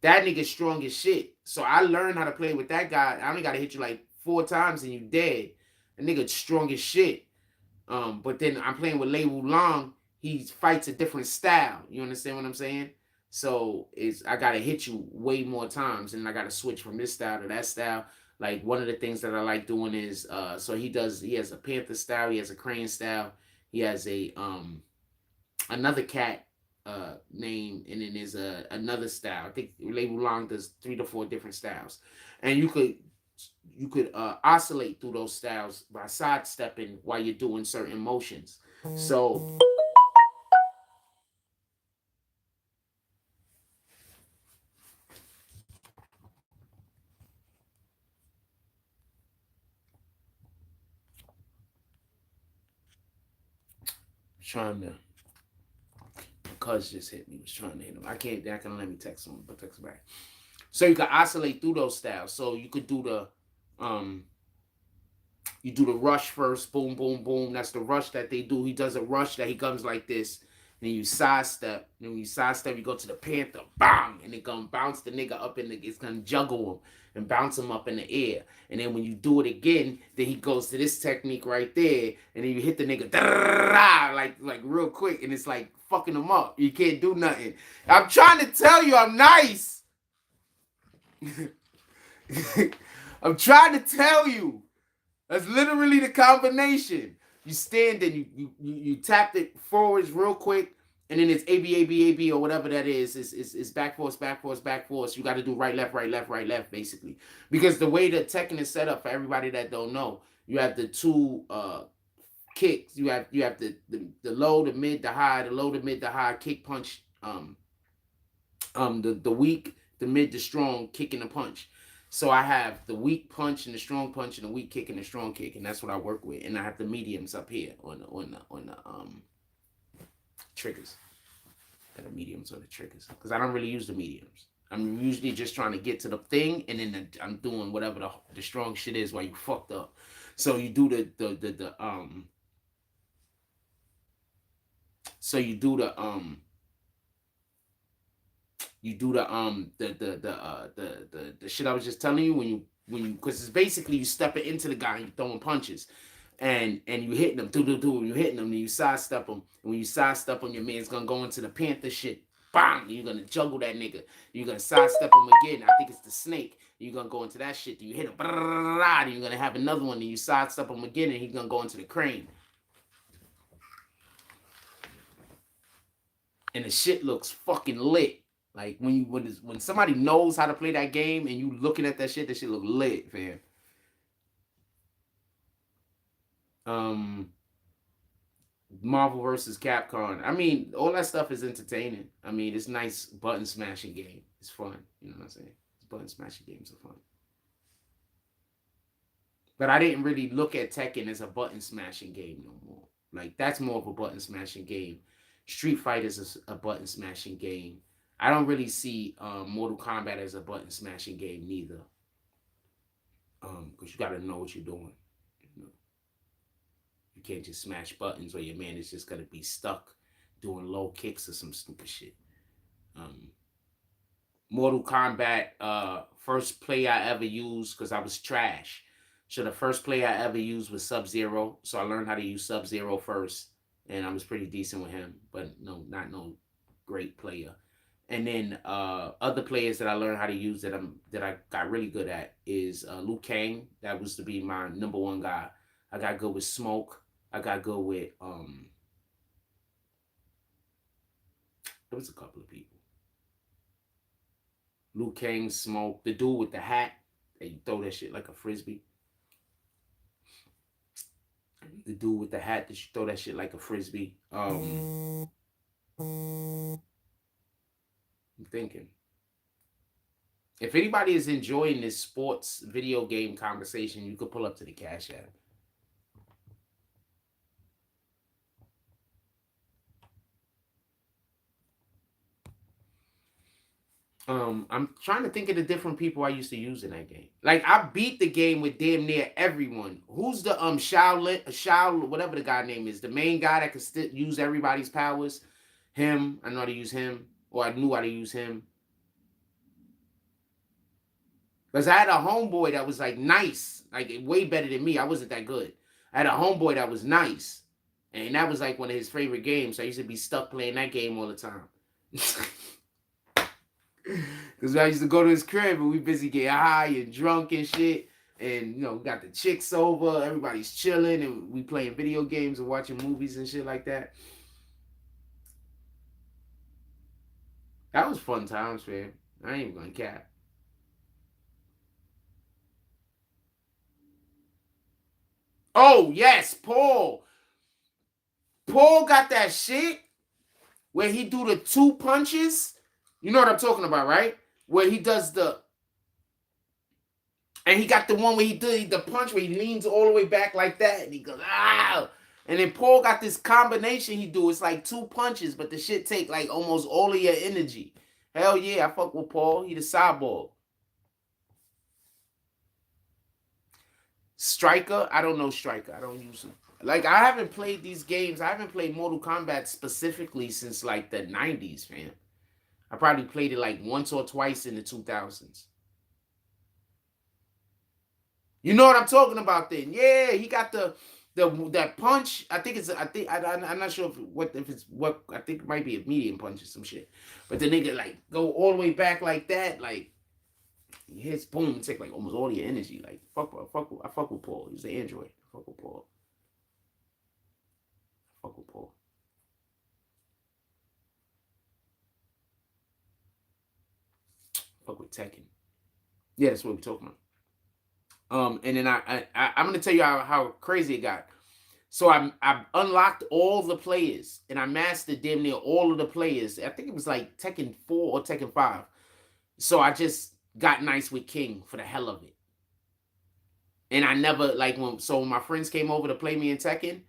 That nigga strong as shit. So I learned how to play with that guy. I only got to hit you like 4 times and you dead. A nigga strong as shit. But then I'm playing with Lei Wulong. He fights a different style. You understand what I'm saying? So I gotta hit you way more times, and I gotta switch from this style to that style. Like one of the things that I like doing is so he has a panther style, he has a crane style, he has a another cat name, and then there's another style. I think Lei Wulong does 3 to 4 different styles, and you could oscillate through those styles by sidestepping while you're doing certain motions. So trying to, cuz just hit me, was trying to hit him. I can't let me text him, but text back. So you can oscillate through those styles. So you could do the you do the rush first, boom, boom, boom. That's the rush that they do. He does a rush that he comes like this. Then you sidestep. Then when you sidestep, you go to the Panther, bang, and it gonna bounce the nigga up in the. It's gonna juggle him and bounce him up in the air. And then when you do it again, then he goes to this technique right there, and then you hit the nigga like real quick, and it's like fucking him up. You can't do nothing. I'm trying to tell you, I'm nice. I'm trying to tell you. That's literally the combination. You stand and you tap it forwards real quick, and then it's AB or whatever that is. It's back force, back force, back force. You got to do right, left, right, left, right, left, basically. Because the way the Tekken is set up, for everybody that don't know, you have the two kicks. You have the low, the mid, the high, the low, the mid, the high kick punch. The weak, the mid, the strong kick and the punch. So I have the weak punch and the strong punch and the weak kick and the strong kick, and that's what I work with. And I have the mediums up here on the triggers. And the mediums on the triggers, because I don't really use the mediums. I'm usually just trying to get to the thing, and then I'm doing whatever the strong shit is while you fucked up. So you do the shit I was just telling you when you because it's basically you stepping into the guy and you throwing punches, and you hitting them, you hitting them, and you sidestep them. And when you sidestep them, your man's gonna go into the Panther shit, bang, you're gonna juggle that nigga. You're gonna sidestep him again. I think it's the snake. You're gonna go into that shit. You hit him, and you're gonna have another one, and you sidestep him again, and he's gonna go into the crane. And the shit looks fucking lit. Like when somebody knows how to play that game and you looking at that shit look lit, fam. Marvel versus Capcom. I mean, all that stuff is entertaining. I mean, it's nice button smashing game. It's fun. You know what I'm saying? Button smashing games are fun. But I didn't really look at Tekken as a button smashing game no more. Like, that's more of a button smashing game. Street Fighter is a button smashing game. I don't really see Mortal Kombat as a button smashing game neither. Because you got to know what you're doing. You know? You can't just smash buttons or your man is just going to be stuck doing low kicks or some stupid shit. Mortal Kombat, first play I ever used, because I was trash. So the first play I ever used was Sub-Zero. So I learned how to use Sub-Zero first. And I was pretty decent with him. But no, not no great player. And then other players that I learned how to use that I got really good at is Liu Kang. That was to be my number one guy. I got good with Smoke. I got good with there was a couple of people. Liu Kang, Smoke, the dude with the hat that you throw that shit like a frisbee. The dude with the hat that you throw that shit like a frisbee. I'm thinking. If anybody is enjoying this sports video game conversation, you could pull up to the Cash App. I'm trying to think of the different people I used to use in that game. Like, I beat the game with damn near everyone. Who's the Shao, whatever the guy name is, the main guy that could use everybody's powers? Him. I know how to use him, or I knew how to use him. Because I had a homeboy that was like nice, like way better than me. I wasn't that good. I had a homeboy that was nice, and that was like one of his favorite games. So I used to be stuck playing that game all the time. Because I used to go to his crib and we busy getting high and drunk and shit. And, you know, we got the chicks over. Everybody's chilling and we playing video games and watching movies and shit like that. That was fun times, man. I ain't even gonna cap. Oh, yes, Paul. Paul got that shit where he do the two punches. You know what I'm talking about, right? Where he does and he got the one where he did the punch where he leans all the way back like that, and he goes, ah! And then Paul got this combination he do. It's like two punches, but the shit take like almost all of your energy. Hell yeah, I fuck with Paul. He the cyborg. Striker, I don't know Striker. I don't use him. Like, I haven't played these games. I haven't played Mortal Kombat specifically since like the 90s, man. I probably played it like once or twice in the 2000s. You know what I'm talking about then? Yeah, he got the that punch. I think it's I'm not sure if it's what I think it might be a medium punch or some shit. But the nigga like go all the way back like that, like he hits boom, take like almost all your energy. Like I fuck with Paul. He's the android. I fuck with Paul. I fuck with Paul. I fuck with Tekken. Yeah, that's what we're talking about. And then I'm gonna tell you how crazy it got. So I unlocked all the players and I mastered damn near all of the players. I think it was like Tekken 4 or Tekken 5. So I just got nice with King for the hell of it. And I never like when my friends came over to play me in Tekken,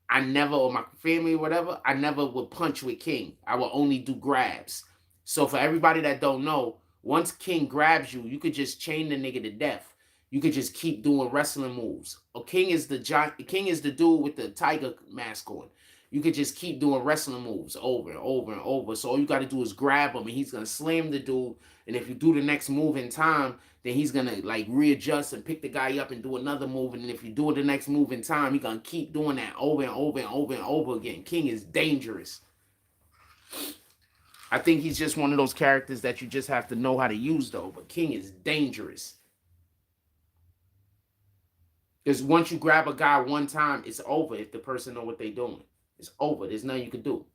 I never, or my family or whatever, I never would punch with King. I would only do grabs. So for everybody that don't know, once King grabs you, you could just chain the nigga to death. You could just keep doing wrestling moves. Or King is the dude with the tiger mask on. You could just keep doing wrestling moves over and over and over. So all you got to do is grab him, and he's gonna slam the dude. And if you do the next move in time, then he's gonna like readjust and pick the guy up and do another move. And if you do the next move in time, he's gonna keep doing that over and over and over and over again. King is dangerous. I think he's just one of those characters that you just have to know how to use though. But King is dangerous. Because once you grab a guy one time, it's over if the person know what they're doing. It's over. There's nothing you can do.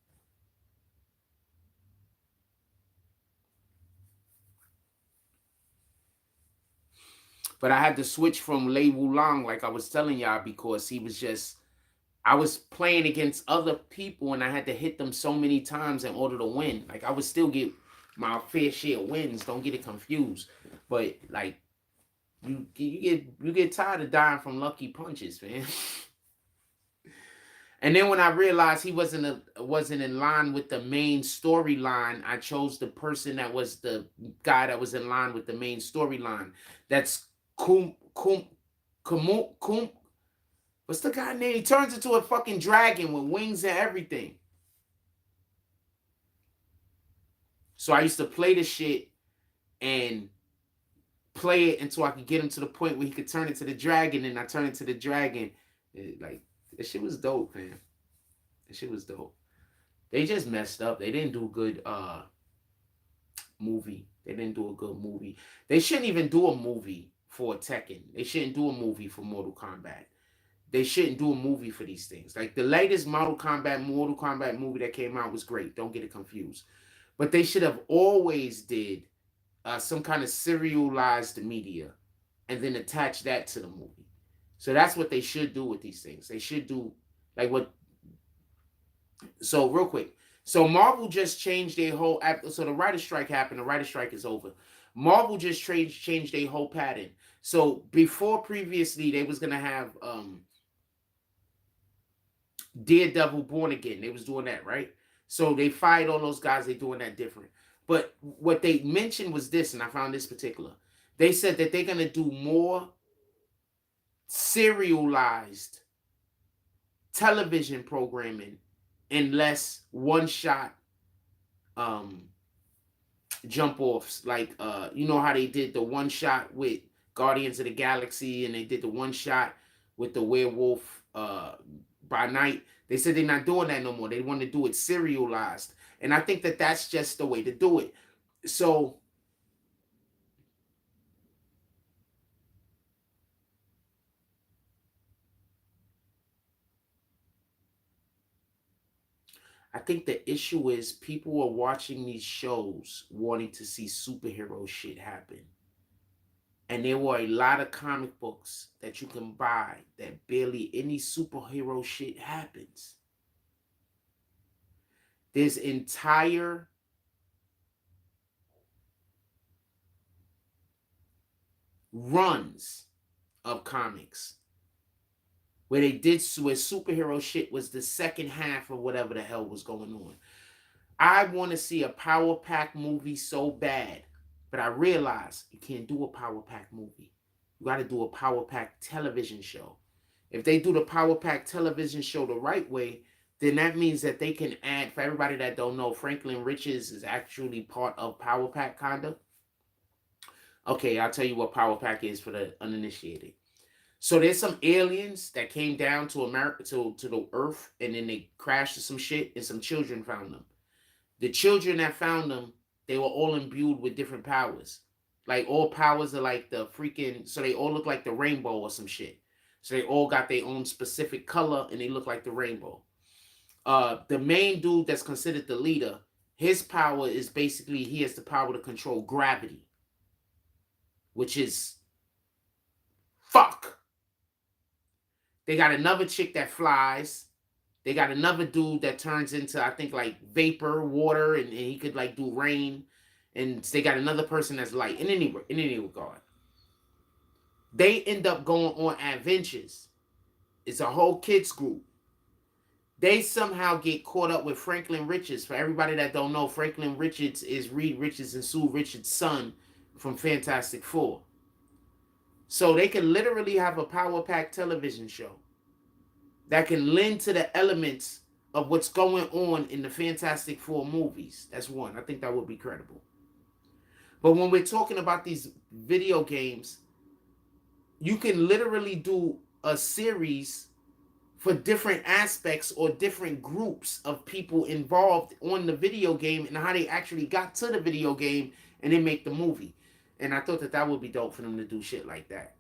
But I had to switch from Lei Wulong, like I was telling y'all, because he was just, I was playing against other people and I had to hit them so many times in order to win. Like I would still get my fair share of wins. Don't get it confused. But like you get tired of dying from lucky punches, man. And then when I realized he wasn't in line with the main storyline, I chose the person that was the guy that was in line with the main storyline. That's Kum. What's the guy name? He turns into a fucking dragon with wings and everything. So I used to play the shit and play it until I could get him to the point where he could turn into the dragon, and I turned into the dragon. Like, that shit was dope, man. That shit was dope. They just messed up. They didn't do a good movie. They didn't do a good movie. They shouldn't even do a movie for Tekken. They shouldn't do a movie for Mortal Kombat. They shouldn't do a movie for these things. Like the latest Mortal Kombat movie that came out was great. Don't get it confused. But they should have always did some kind of serialized media and then attach that to the movie. So that's what they should do with these things. They should do like what. So real quick. So Marvel just changed their whole app. So the writer strike happened. The writer strike is over. Marvel just changed their whole pattern. So before previously they was gonna have Daredevil Born Again. They was doing that, right? So they fired all those guys. They doing that different. But what they mentioned was this, and I found this particular. They said that they're gonna do more serialized television programming and less one-shot jump offs. Like you know how they did the one shot with Guardians of the Galaxy, and they did the one shot with the Werewolf by Night. They said they're not doing that no more. They want to do it serialized, and I think that that's just the way to do it. So I think the issue is people are watching these shows wanting to see superhero shit happen. And there were a lot of comic books that you can buy that barely any superhero shit happens. There's entire runs of comics where they did where superhero shit was the second half of whatever the hell was going on. I want to see a Power Pack movie so bad, but I realize you can't do a Power Pack movie. You got to do a Power Pack television show. If they do the Power Pack television show the right way, then that means that they can add, for everybody that don't know, Franklin Richards is actually part of Power Pack, kinda. Okay, I'll tell you what Power Pack is for the uninitiated. So there's some aliens that came down to America, to the Earth, and then they crashed to some shit, and some children found them. The children that found them, they were all imbued with different powers. Like all powers are like the freaking, so they all look like the rainbow or some shit. So they all got their own specific color and they look like the rainbow. The main dude that's considered the leader, his power is basically he has the power to control gravity, which is fuck. They got another chick that flies. They got another dude that turns into, I think, like vapor, water, and he could like do rain. And they got another person that's light. In any regard, they end up going on adventures. It's a whole kids group. They somehow get caught up with Franklin Richards. For everybody that don't know, Franklin Richards is Reed Richards and Sue Richards' son from Fantastic Four. So they can literally have a Power Pack television show that can lend to the elements of what's going on in the Fantastic Four movies. That's one. I think that would be credible. But when we're talking about these video games, you can literally do a series for different aspects or different groups of people involved on the video game and how they actually got to the video game and then make the movie. And I thought that that would be dope for them to do shit like that.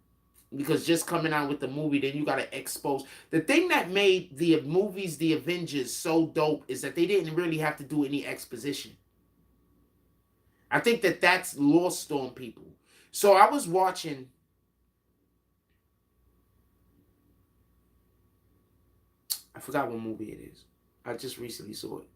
Because just coming out with the movie, then you got to expose. The thing that made the movies, The Avengers, so dope is that they didn't really have to do any exposition. I think that that's lost on people. So I was watching. I forgot what movie it is. I just recently saw it.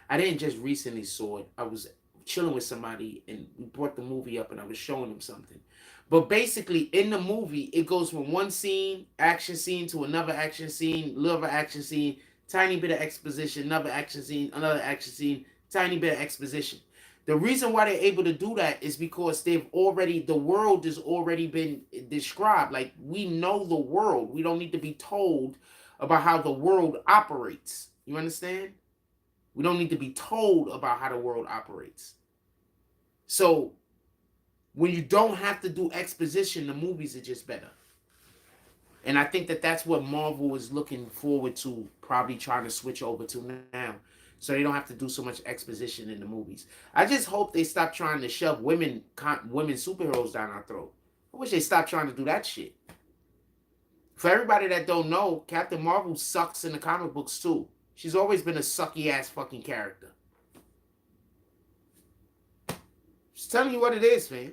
I didn't just recently saw it. I was chilling with somebody and we brought the movie up and I was showing them something. But basically in the movie, it goes from one scene, action scene, to another action scene, another action scene, tiny bit of exposition, another action scene, another action scene, tiny bit of exposition. The reason why they're able to do that is because the world has already been described. Like, we know the world. We don't need to be told about how the world operates. You understand? We don't need to be told about how the world operates. So when you don't have to do exposition, the movies are just better. And I think that that's what Marvel is looking forward to, probably trying to switch over to now. So they don't have to do so much exposition in the movies. I just hope they stop trying to shove women superheroes down our throat. I wish they stopped trying to do that shit. For everybody that don't know, Captain Marvel sucks in the comic books too. She's always been a sucky ass fucking character. Just telling you what it is, man.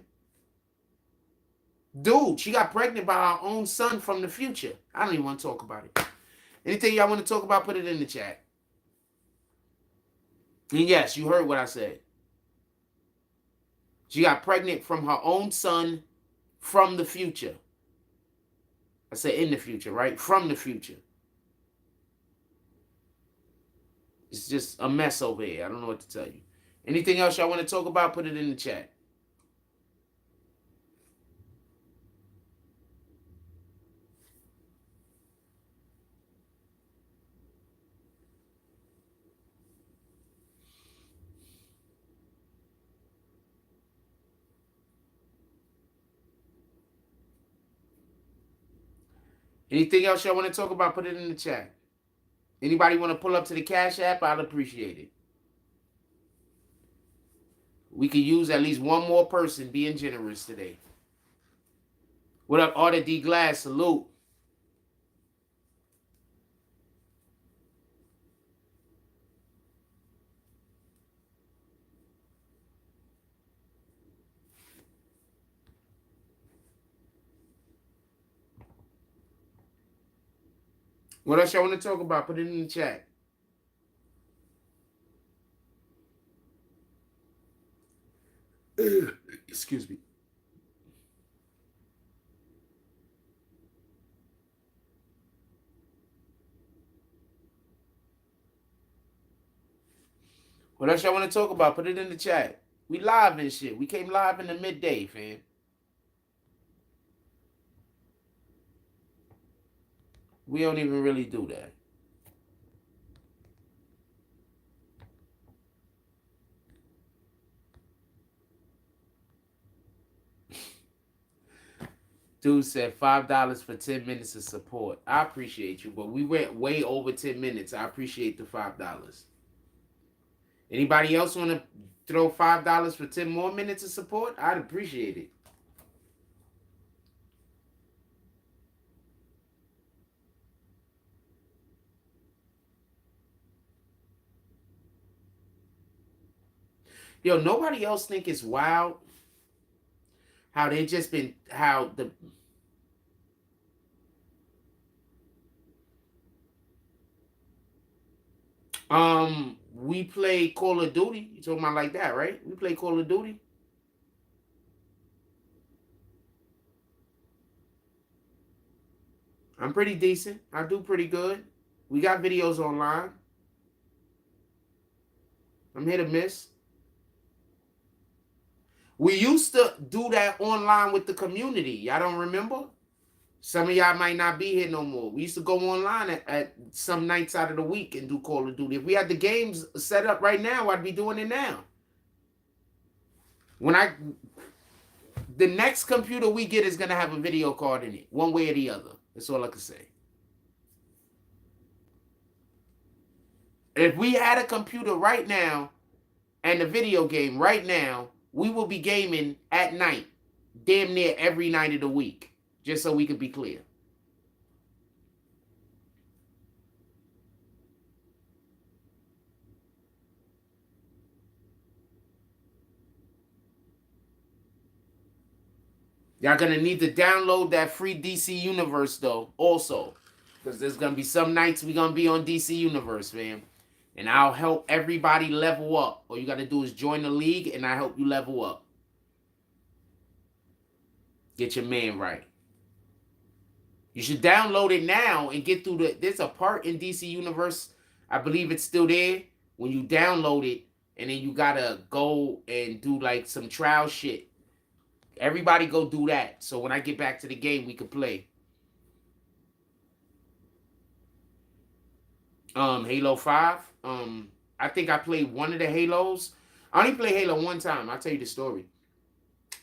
Dude, she got pregnant by her own son from the future. I don't even want to talk about it. Anything y'all want to talk about, put it in the chat. And yes, you heard what I said. She got pregnant from her own son from the future. I said in the future, right? From the future. It's just a mess over here. I don't know what to tell you. Anything else y'all want to talk about, put it in the chat. Anything else y'all want to talk about, put it in the chat. Anybody want to pull up to the Cash App? I'd appreciate it. We could use at least one more person being generous today. What up, Arthur D. Glass? Salute. What else y'all want to talk about? Put it in the chat. Excuse me. What else y'all want to talk about? Put it in the chat. We live and shit. We came live in the midday, fam. We don't even really do that. Dude said $5 for 10 minutes of support. I appreciate you, but we went way over 10 minutes. I appreciate the $5. Anybody else want to throw $5 for 10 more minutes of support? I'd appreciate it. Yo, nobody else think it's wild how they just been, how the, we play Call of Duty. You talking about like that, right? We play Call of Duty. I'm pretty decent. I do pretty good. We got videos online. I'm hit or miss. We used to do that online with the community. Y'all don't remember? Some of y'all might not be here no more. We used to go online at some nights out of the week and do Call of Duty. If we had the games set up right now, I'd be doing it now. The next computer we get is going to have a video card in it, one way or the other. That's all I can say. If we had a computer right now and a video game right now, we will be gaming at night, damn near every night of the week, just so we could be clear. Y'all gonna need to download that free DC Universe though, also, because there's gonna be some nights we gonna be on DC Universe, man. And I'll help everybody level up. All you gotta do is join the league, and I help you level up. Get your man right. You should download it now and get through the. There's a part in DC Universe, I believe it's still there. When you download it, and then you gotta go and do like some trial shit. Everybody go do that. So when I get back to the game, we can play. Halo 5. I think I played one of the Halos. I only played Halo one time. I'll tell you the story.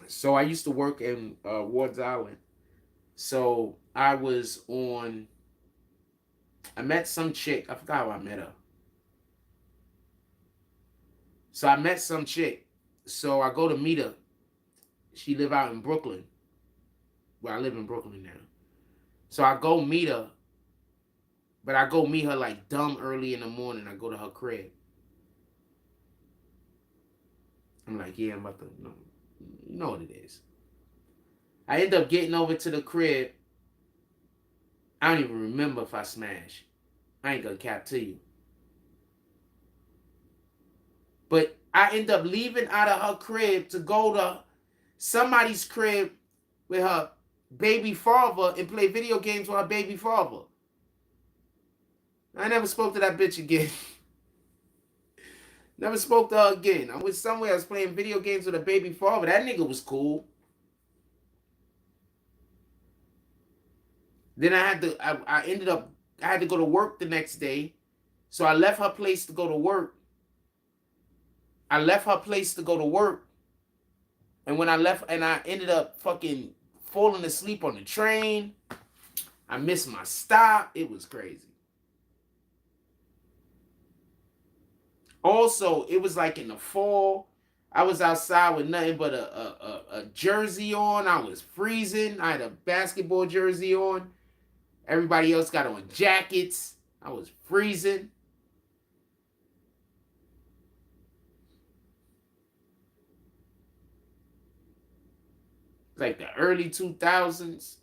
So I used to work in Ward's Island. So I met some chick. I forgot how I met her. So I met some chick. So I go to meet her. She live out in Brooklyn. Well, I live in Brooklyn now. So I go meet her. But I go meet her like dumb early in the morning. I go to her crib. I'm like, yeah, I'm about to, you know what it is. I end up getting over to the crib. I don't even remember if I smashed. I ain't gonna cap to you. But I end up leaving out of her crib to go to somebody's crib with her baby father and play video games with her baby father. I never spoke to that bitch again. Never spoke to her again. I was somewhere, I was playing video games with a baby father. That nigga was cool. Then I had to go to work the next day. So I left her place to go to work. And when I left, and I ended up fucking falling asleep on the train. I missed my stop. It was crazy. Also, it was like in the fall. I was outside with nothing but a jersey on. I was freezing. I had a basketball jersey on. Everybody else got on jackets. I was freezing. Like the early 2000s.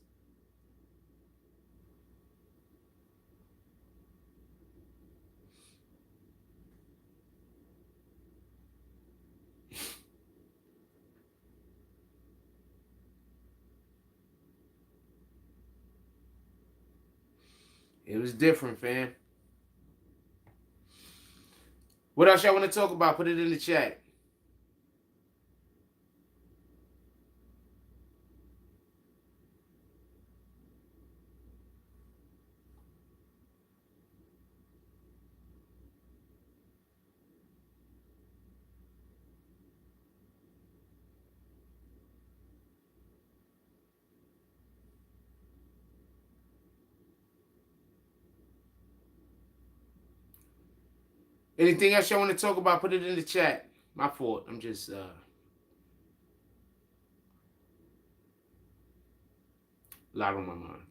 It was different, fam. What else y'all want to talk about? Put it in the chat. Anything else y'all want to talk about? Put it in the chat. My fault. I'm just a lot on my mind.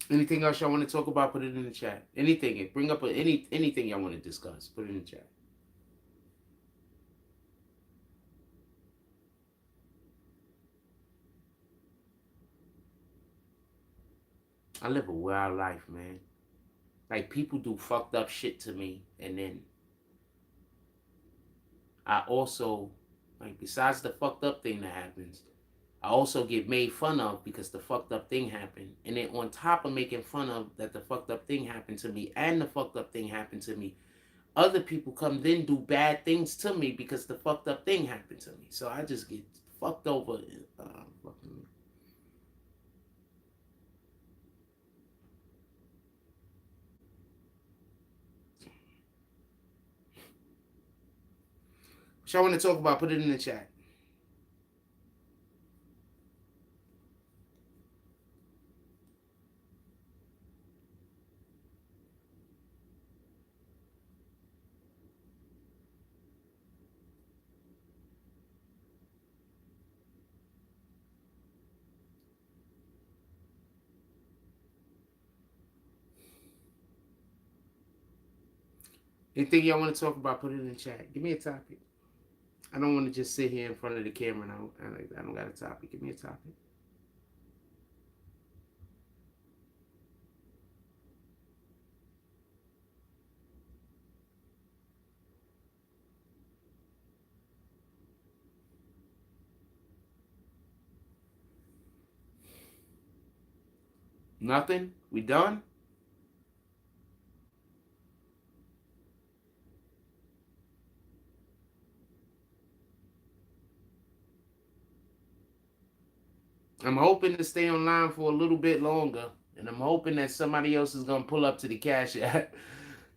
Anything else y'all want to talk about? Put it in the chat. Anything. Bring up anything y'all want to discuss. Put it in the chat. I live a wild life, man. Like, people do fucked up shit to me, and then I also, like, besides the fucked up thing that happens, I also get made fun of because the fucked up thing happened. And then on top of making fun of that the fucked up thing happened to me and the fucked up thing happened to me, other people come then do bad things to me because the fucked up thing happened to me. So I just get fucked over. What y'all want to talk about? Put it in the chat. Anything y'all want to talk about? Put it in the chat. Give me a topic. I don't want to just sit here in front of the camera and I don't got a topic. Give me a topic. Nothing? We done? I'm hoping to stay online for a little bit longer. And I'm hoping that somebody else is going to pull up to the cash app.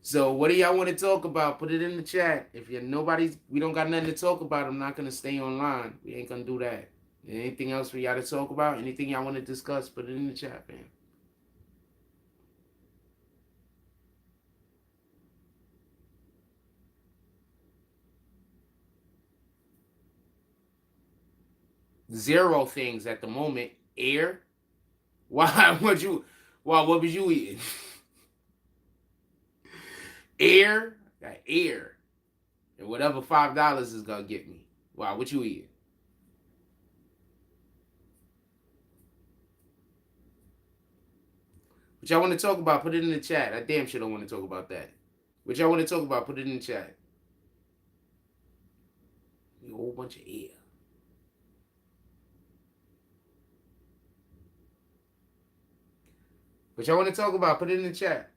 So what do y'all want to talk about? Put it in the chat. If you're we don't got nothing to talk about, I'm not going to stay online. We ain't going to do that. Anything else for y'all to talk about? Anything y'all want to discuss? Put it in the chat, man. Zero things at the moment. Air. Why? What was you eating? Air. Got air. And whatever $5 is going to get me. Wow, what you eating? What y'all want to talk about? Put it in the chat. I damn sure don't want to talk about that. What y'all want to talk about? Put it in the chat. A whole bunch of air. What y'all want to talk about? Put it in the chat.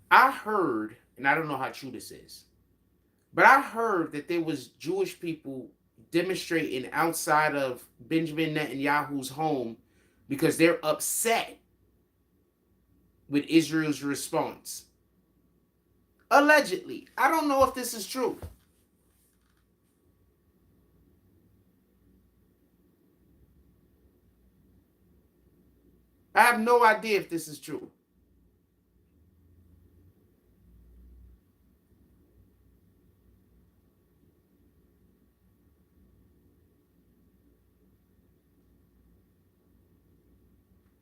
I heard, and I don't know how true this is, but I heard that there was Jewish people demonstrating outside of Benjamin Netanyahu's home because they're upset with Israel's response. Allegedly. I don't know if this is true. I have no idea if this is true.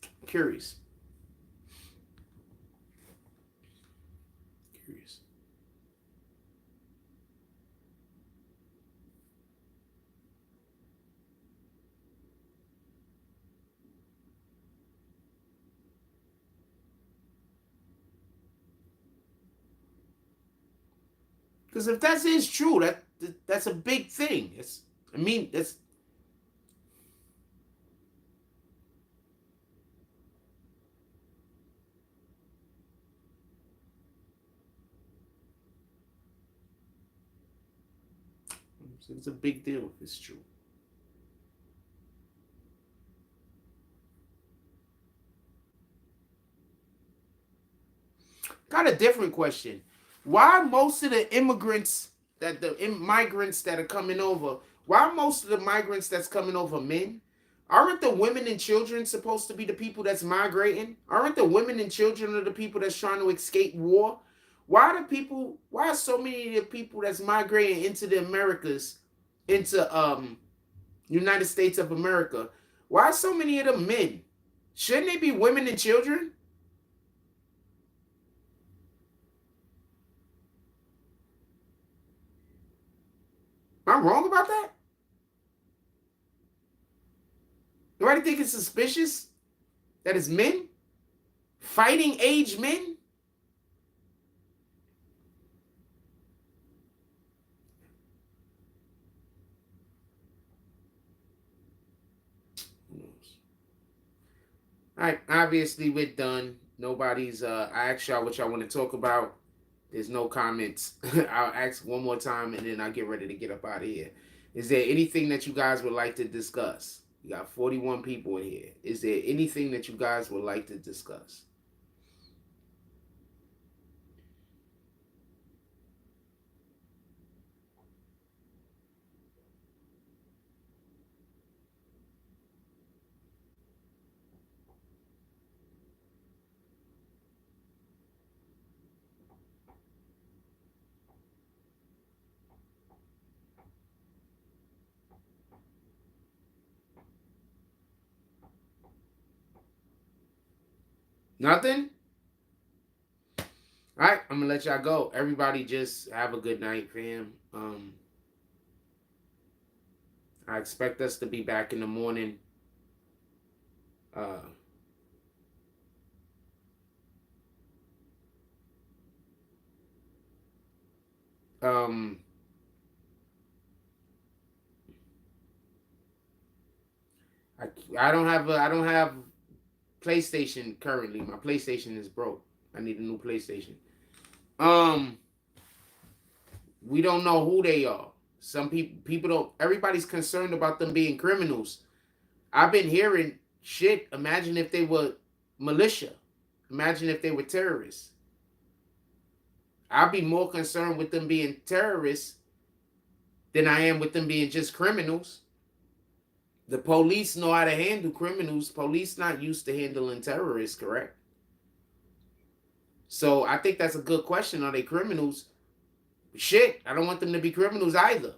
I'm curious. Because if that is true, that's a big thing. That's it's a big deal if it's true. Got a different question. Why most of the migrants that are coming over, why most of the migrants that's coming over men? Aren't the women and children supposed to be the people that's migrating? Aren't the women and children of the people that's trying to escape war? Why are so many of the people that's migrating into the Americas, into United States of America, why are so many of them men? Shouldn't they be women and children? Am I wrong about that? Nobody think it's suspicious that it's men? Fighting age men? Who knows? All right, obviously we're done. Nobody's I asked y'all what y'all want to talk about. There's no comments. I'll ask one more time and then I'll get ready to get up out of here. Is there anything that you guys would like to discuss? We got 41 people in here. Is there anything that you guys would like to discuss? Nothing? All right, I'm gonna let y'all go. Everybody just have a good night, fam. I expect us to be back in the morning. Uh, um, I don't have PlayStation currently. My PlayStation is broke. I need a new PlayStation. Um, we don't know who they are. Some people don't. Everybody's concerned about them being criminals. I've been hearing shit. Imagine if they were militia. Imagine if they were terrorists. I'd be more concerned with them being terrorists than I am with them being just criminals. The police know how to handle criminals. Police not used to handling terrorists, correct? So I think that's a good question. Are they criminals? Shit, I don't want them to be criminals either.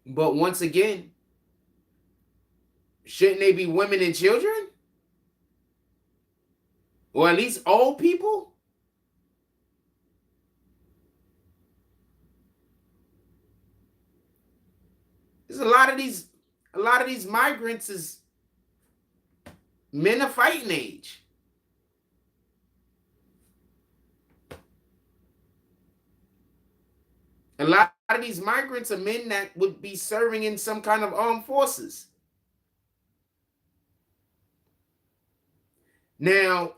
But once again, shouldn't they be women and children? Or at least old people? There's a lot of these migrants is men of fighting age. A lot of these migrants are men that would be serving in some kind of armed forces. Now,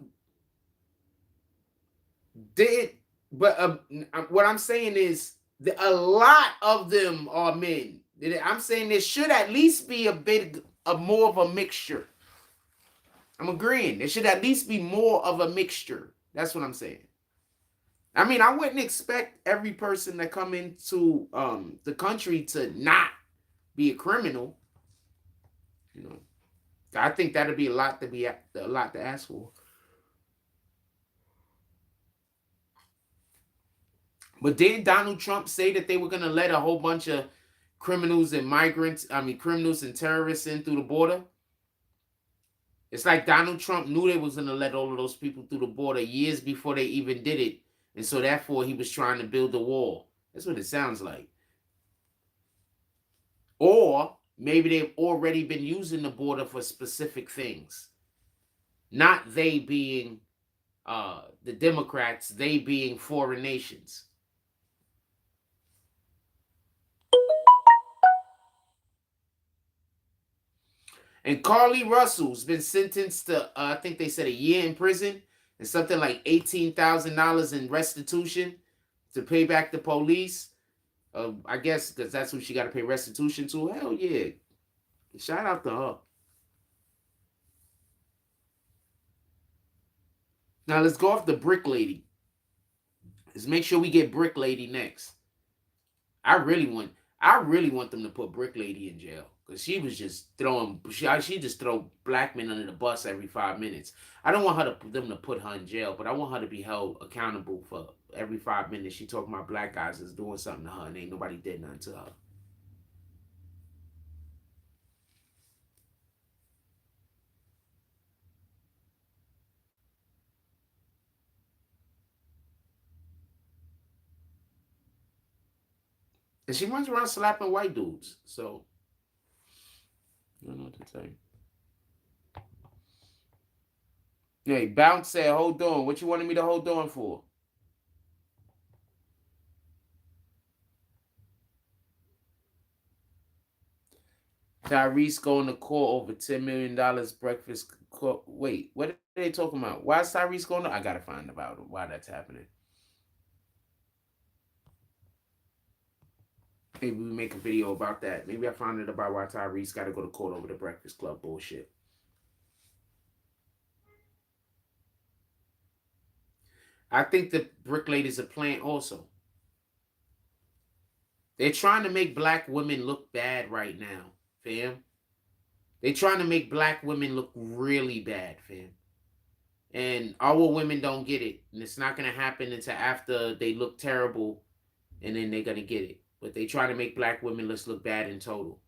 what I'm saying is that a lot of them are men. I'm saying there should at least be a more of a mixture. I'm agreeing. There should at least be more of a mixture. That's what I'm saying. I mean, I wouldn't expect every person that come into the country to not be a criminal. You know, I think that'd be a lot to ask for. But didn't Donald Trump say that they were going to let a whole bunch of criminals and criminals and terrorists in through the border? It's like Donald Trump knew they was going to let all of those people through the border years before they even did it. And so therefore he was trying to build a wall. That's what it sounds like. Or maybe they've already been using the border for specific things. Not they being the Democrats, they being foreign nations. And Carly Russell's been sentenced to, I think they said a year in prison and something like $18,000 in restitution to pay back the police. I guess because that's who she got to pay restitution to. Hell yeah. Shout out to her. Now let's go off the Brick Lady. Let's make sure we get Brick Lady next. I really want them to put Brick Lady in jail because she was just throwing. She just throw black men under the bus every 5 minutes. I don't want them to put her in jail, but I want her to be held accountable for every 5 minutes she talking about black guys is doing something to her and ain't nobody did nothing to her. And she runs around slapping white dudes. So I don't know what to tell you. Hey, Bounce said, hold on. What you wanted me to hold on for? Tyrese going to court over $10 million breakfast. Wait, what are they talking about? Why is Tyrese going to? I got to find out why that's happening. Maybe we make a video about that. Maybe I find it about why Tyrese got to go to court over the Breakfast Club bullshit. I think the Brick Lady's a plant also. They're trying to make black women look bad right now, fam. They're trying to make black women look really bad, fam. And our women don't get it. And it's not going to happen until after they look terrible and then they're going to get it. But they try to make black women look bad in total.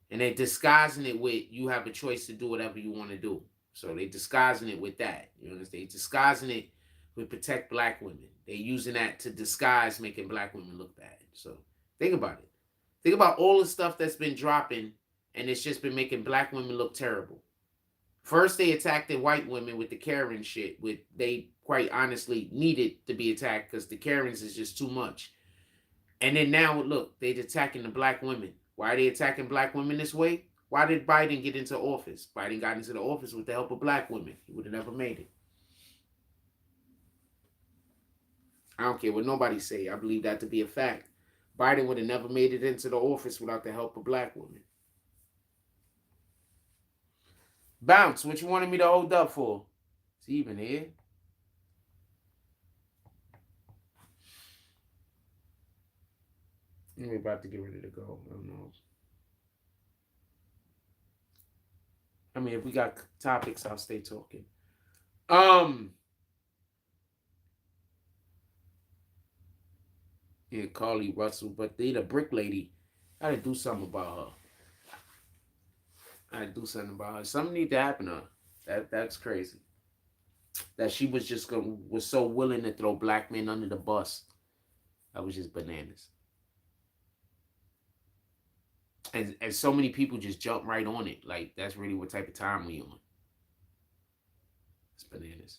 And they're disguising it with you have a choice to do whatever you want to do. So they're disguising it with that. You understand? They're disguising it with protect black women. They're using that to disguise making black women look bad. So think about it. Think about all the stuff that's been dropping and it's just been making black women look terrible. First, they attacked the white women with the Karen shit, which they quite honestly needed to be attacked because the Karens is just too much. And then now, look, they're attacking the black women. Why are they attacking black women this way? Why did Biden get into office? Biden got into the office with the help of black women. He would have never made it. I don't care what nobody say. I believe that to be a fact. Biden would have never made it into the office without the help of black women. Bounce, what you wanted me to hold up for? Is he even here? We're about to get ready to go. I don't know. I mean, if we got topics, I'll stay talking. Yeah, Carly Russell, but they the Brick Lady. I gotta do something about her. I gotta do something about her. Something need to happen to her. That's crazy. That she was just was so willing to throw black men under the bus. That was just bananas. And so many people just jump right on it. Like that's really what type of time we on. It's bananas.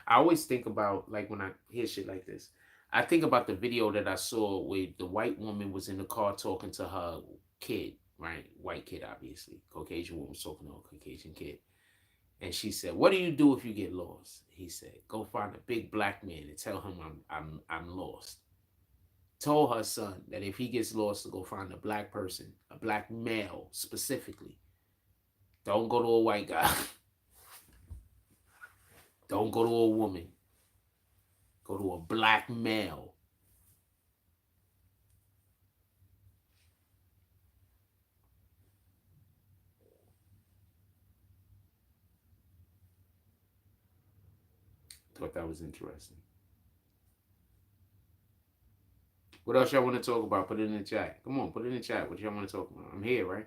I always think about like when I hear shit like this. I think about the video that I saw where the white woman was in the car talking to her kid, right? White kid, obviously. Caucasian woman was talking to a Caucasian kid. And she said, "What do you do if you get lost?" He said, "Go find a big black man and tell him I'm lost." Told her son that if he gets lost to go find a black person, a black male specifically. Don't go to a white guy. Don't go to a woman. Go to a black male. Thought that was interesting. What else y'all want to talk about? Put it in the chat. Come on, put it in the chat. What y'all want to talk about? I'm here, right?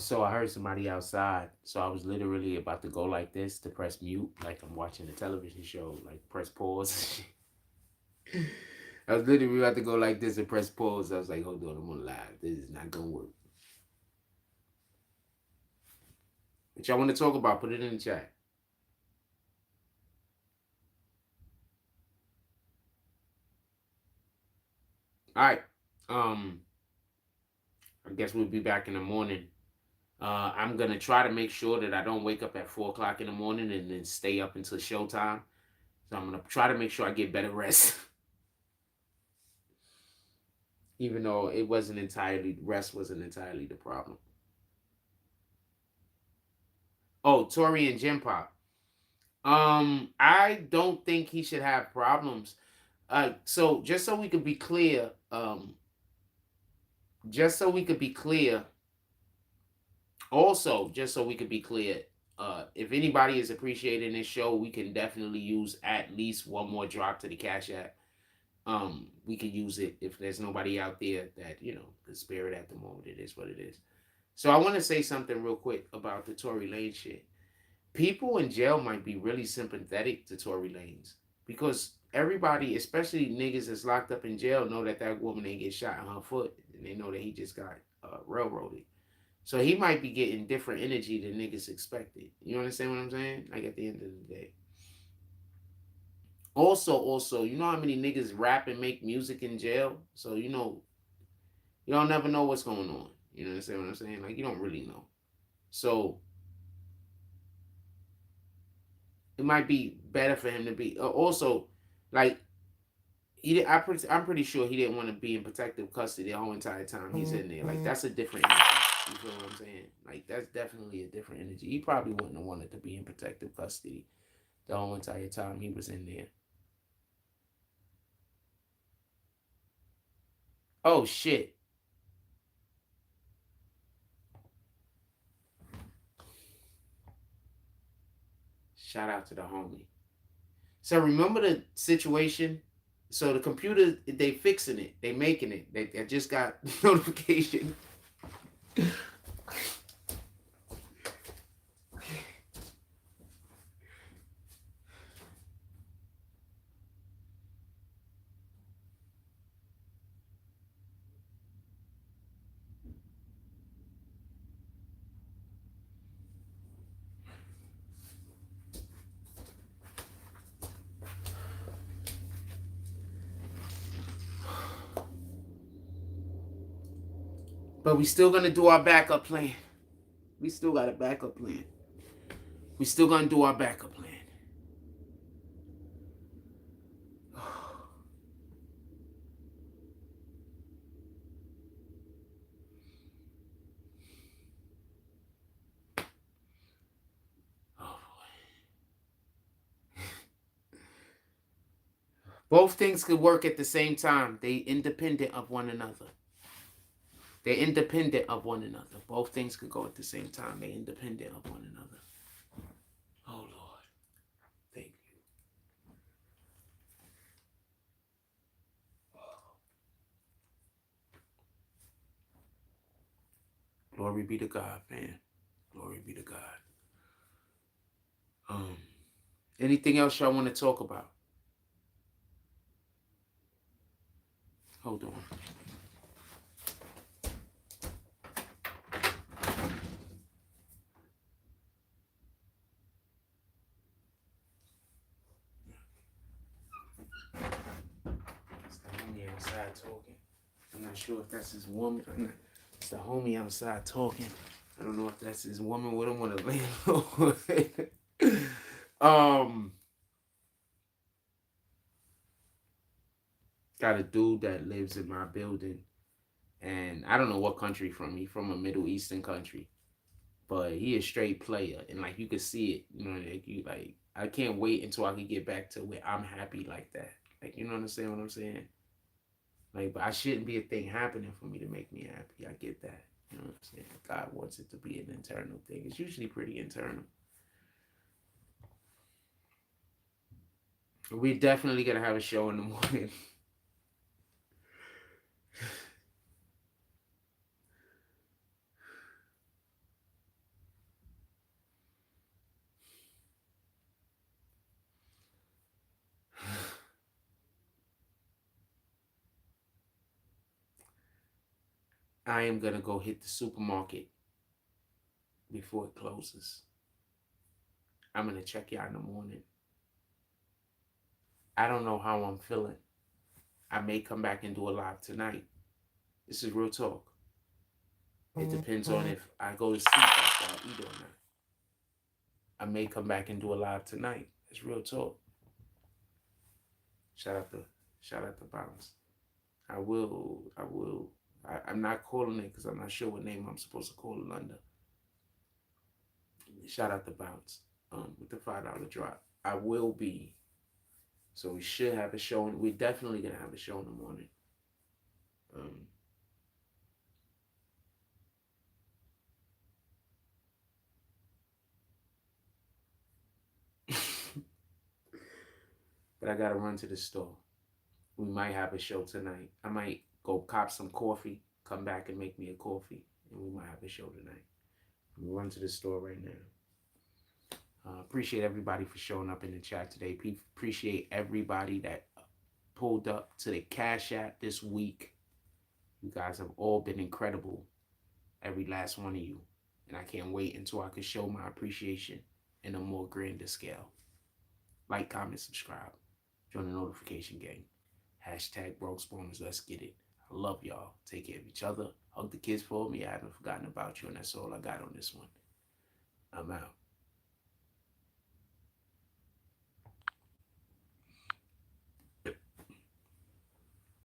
So I heard somebody outside. So I was literally about to go like this to press mute, like I'm watching a television show, like press pause. I was literally about to go like this and press pause. I was like, hold on, I'm on live. This is not gonna work. What y'all want to talk about? Put it in the chat. All right. I guess we'll be back in the morning. I'm gonna try to make sure that I don't wake up at 4 o'clock in the morning and then stay up until showtime. So I'm gonna try to make sure I get better rest. Even though rest wasn't entirely the problem. Oh, Tori and Jim Pop. I don't think he should have problems. So just so we could be clear, just so we could be clear, also, just so we could be clear, if anybody is appreciating this show, we can definitely use at least one more drop to the Cash App. We could use it if there's nobody out there that, you know, the spirit at the moment. It is what it is. So I want to say something real quick about the Tory Lanez shit. People in jail might be really sympathetic to Tory Lanez because everybody, especially niggas that's locked up in jail, know that that woman ain't get shot in her foot, and they know that he just got railroaded. So he might be getting different energy than niggas expected. You understand what I'm saying? Like at the end of the day. Also, you know how many niggas rap and make music in jail? So you know, you don't never know what's going on. You understand what I'm saying? Like you don't really know. So it might be better for him to be also like I'm pretty sure he didn't want to be in protective custody the whole entire time he's in there. Like that's a different energy. You feel what I'm saying? Like that's definitely a different energy. He probably wouldn't have wanted to be in protective custody the whole entire time he was in there. Oh shit. Shout out to the homie. So remember the situation? So the computer, they fixing it. They making it. They just got notification. But we still gonna do our backup plan. We still got a backup plan. We still gonna do our backup plan. Oh boy. Both things could work at the same time. They independent of one another. They're independent of one another. Both things could go at the same time. They're independent of one another. Oh Lord. Thank you. Glory be to God, man. Glory be to God. Anything else y'all want to talk about? Hold on. It's the homie outside talking. I'm not sure if that's his woman. It's the homie outside talking. I don't know if that's his woman with him on the landlord. Got a dude that lives in my building, and I don't know what country from. He from a Middle Eastern country, but he a straight player, and like you could see it. You know, like I can't wait until I can get back to where I'm happy like that. Like you know understand what I'm saying? Like, but I shouldn't be a thing happening for me to make me happy. I get that. You know what I'm saying? God wants it to be an internal thing. It's usually pretty internal. We definitely gonna have a show in the morning. I am going to go hit the supermarket before it closes. I'm going to check y'all in the morning. I don't know how I'm feeling. I may come back and do a live tonight. This is real talk. It depends on if I go to sleep after I eat or not. I may come back and do a live tonight. It's real talk. Shout out to Bounce. I'm not calling it because I'm not sure what name I'm supposed to call it under. Shout out to Bounce with the $5 drop. I will be. So we should have a show. We're definitely going to have a show in the morning. But I got to run to the store. We might have a show tonight. I might go cop some coffee, come back and make me a coffee, and we might have a show tonight. We run to the store right now. Appreciate everybody for showing up in the chat today. Appreciate everybody that pulled up to the Cash App this week. You guys have all been incredible, every last one of you. And I can't wait until I can show my appreciation in a more grander scale. Like, comment, subscribe. Join the notification gang. Hashtag Broke Spooners. Let's get it. I love y'all. Take care of each other. Hug the kids for me. I haven't forgotten about you, and that's all I got on this one. I'm out.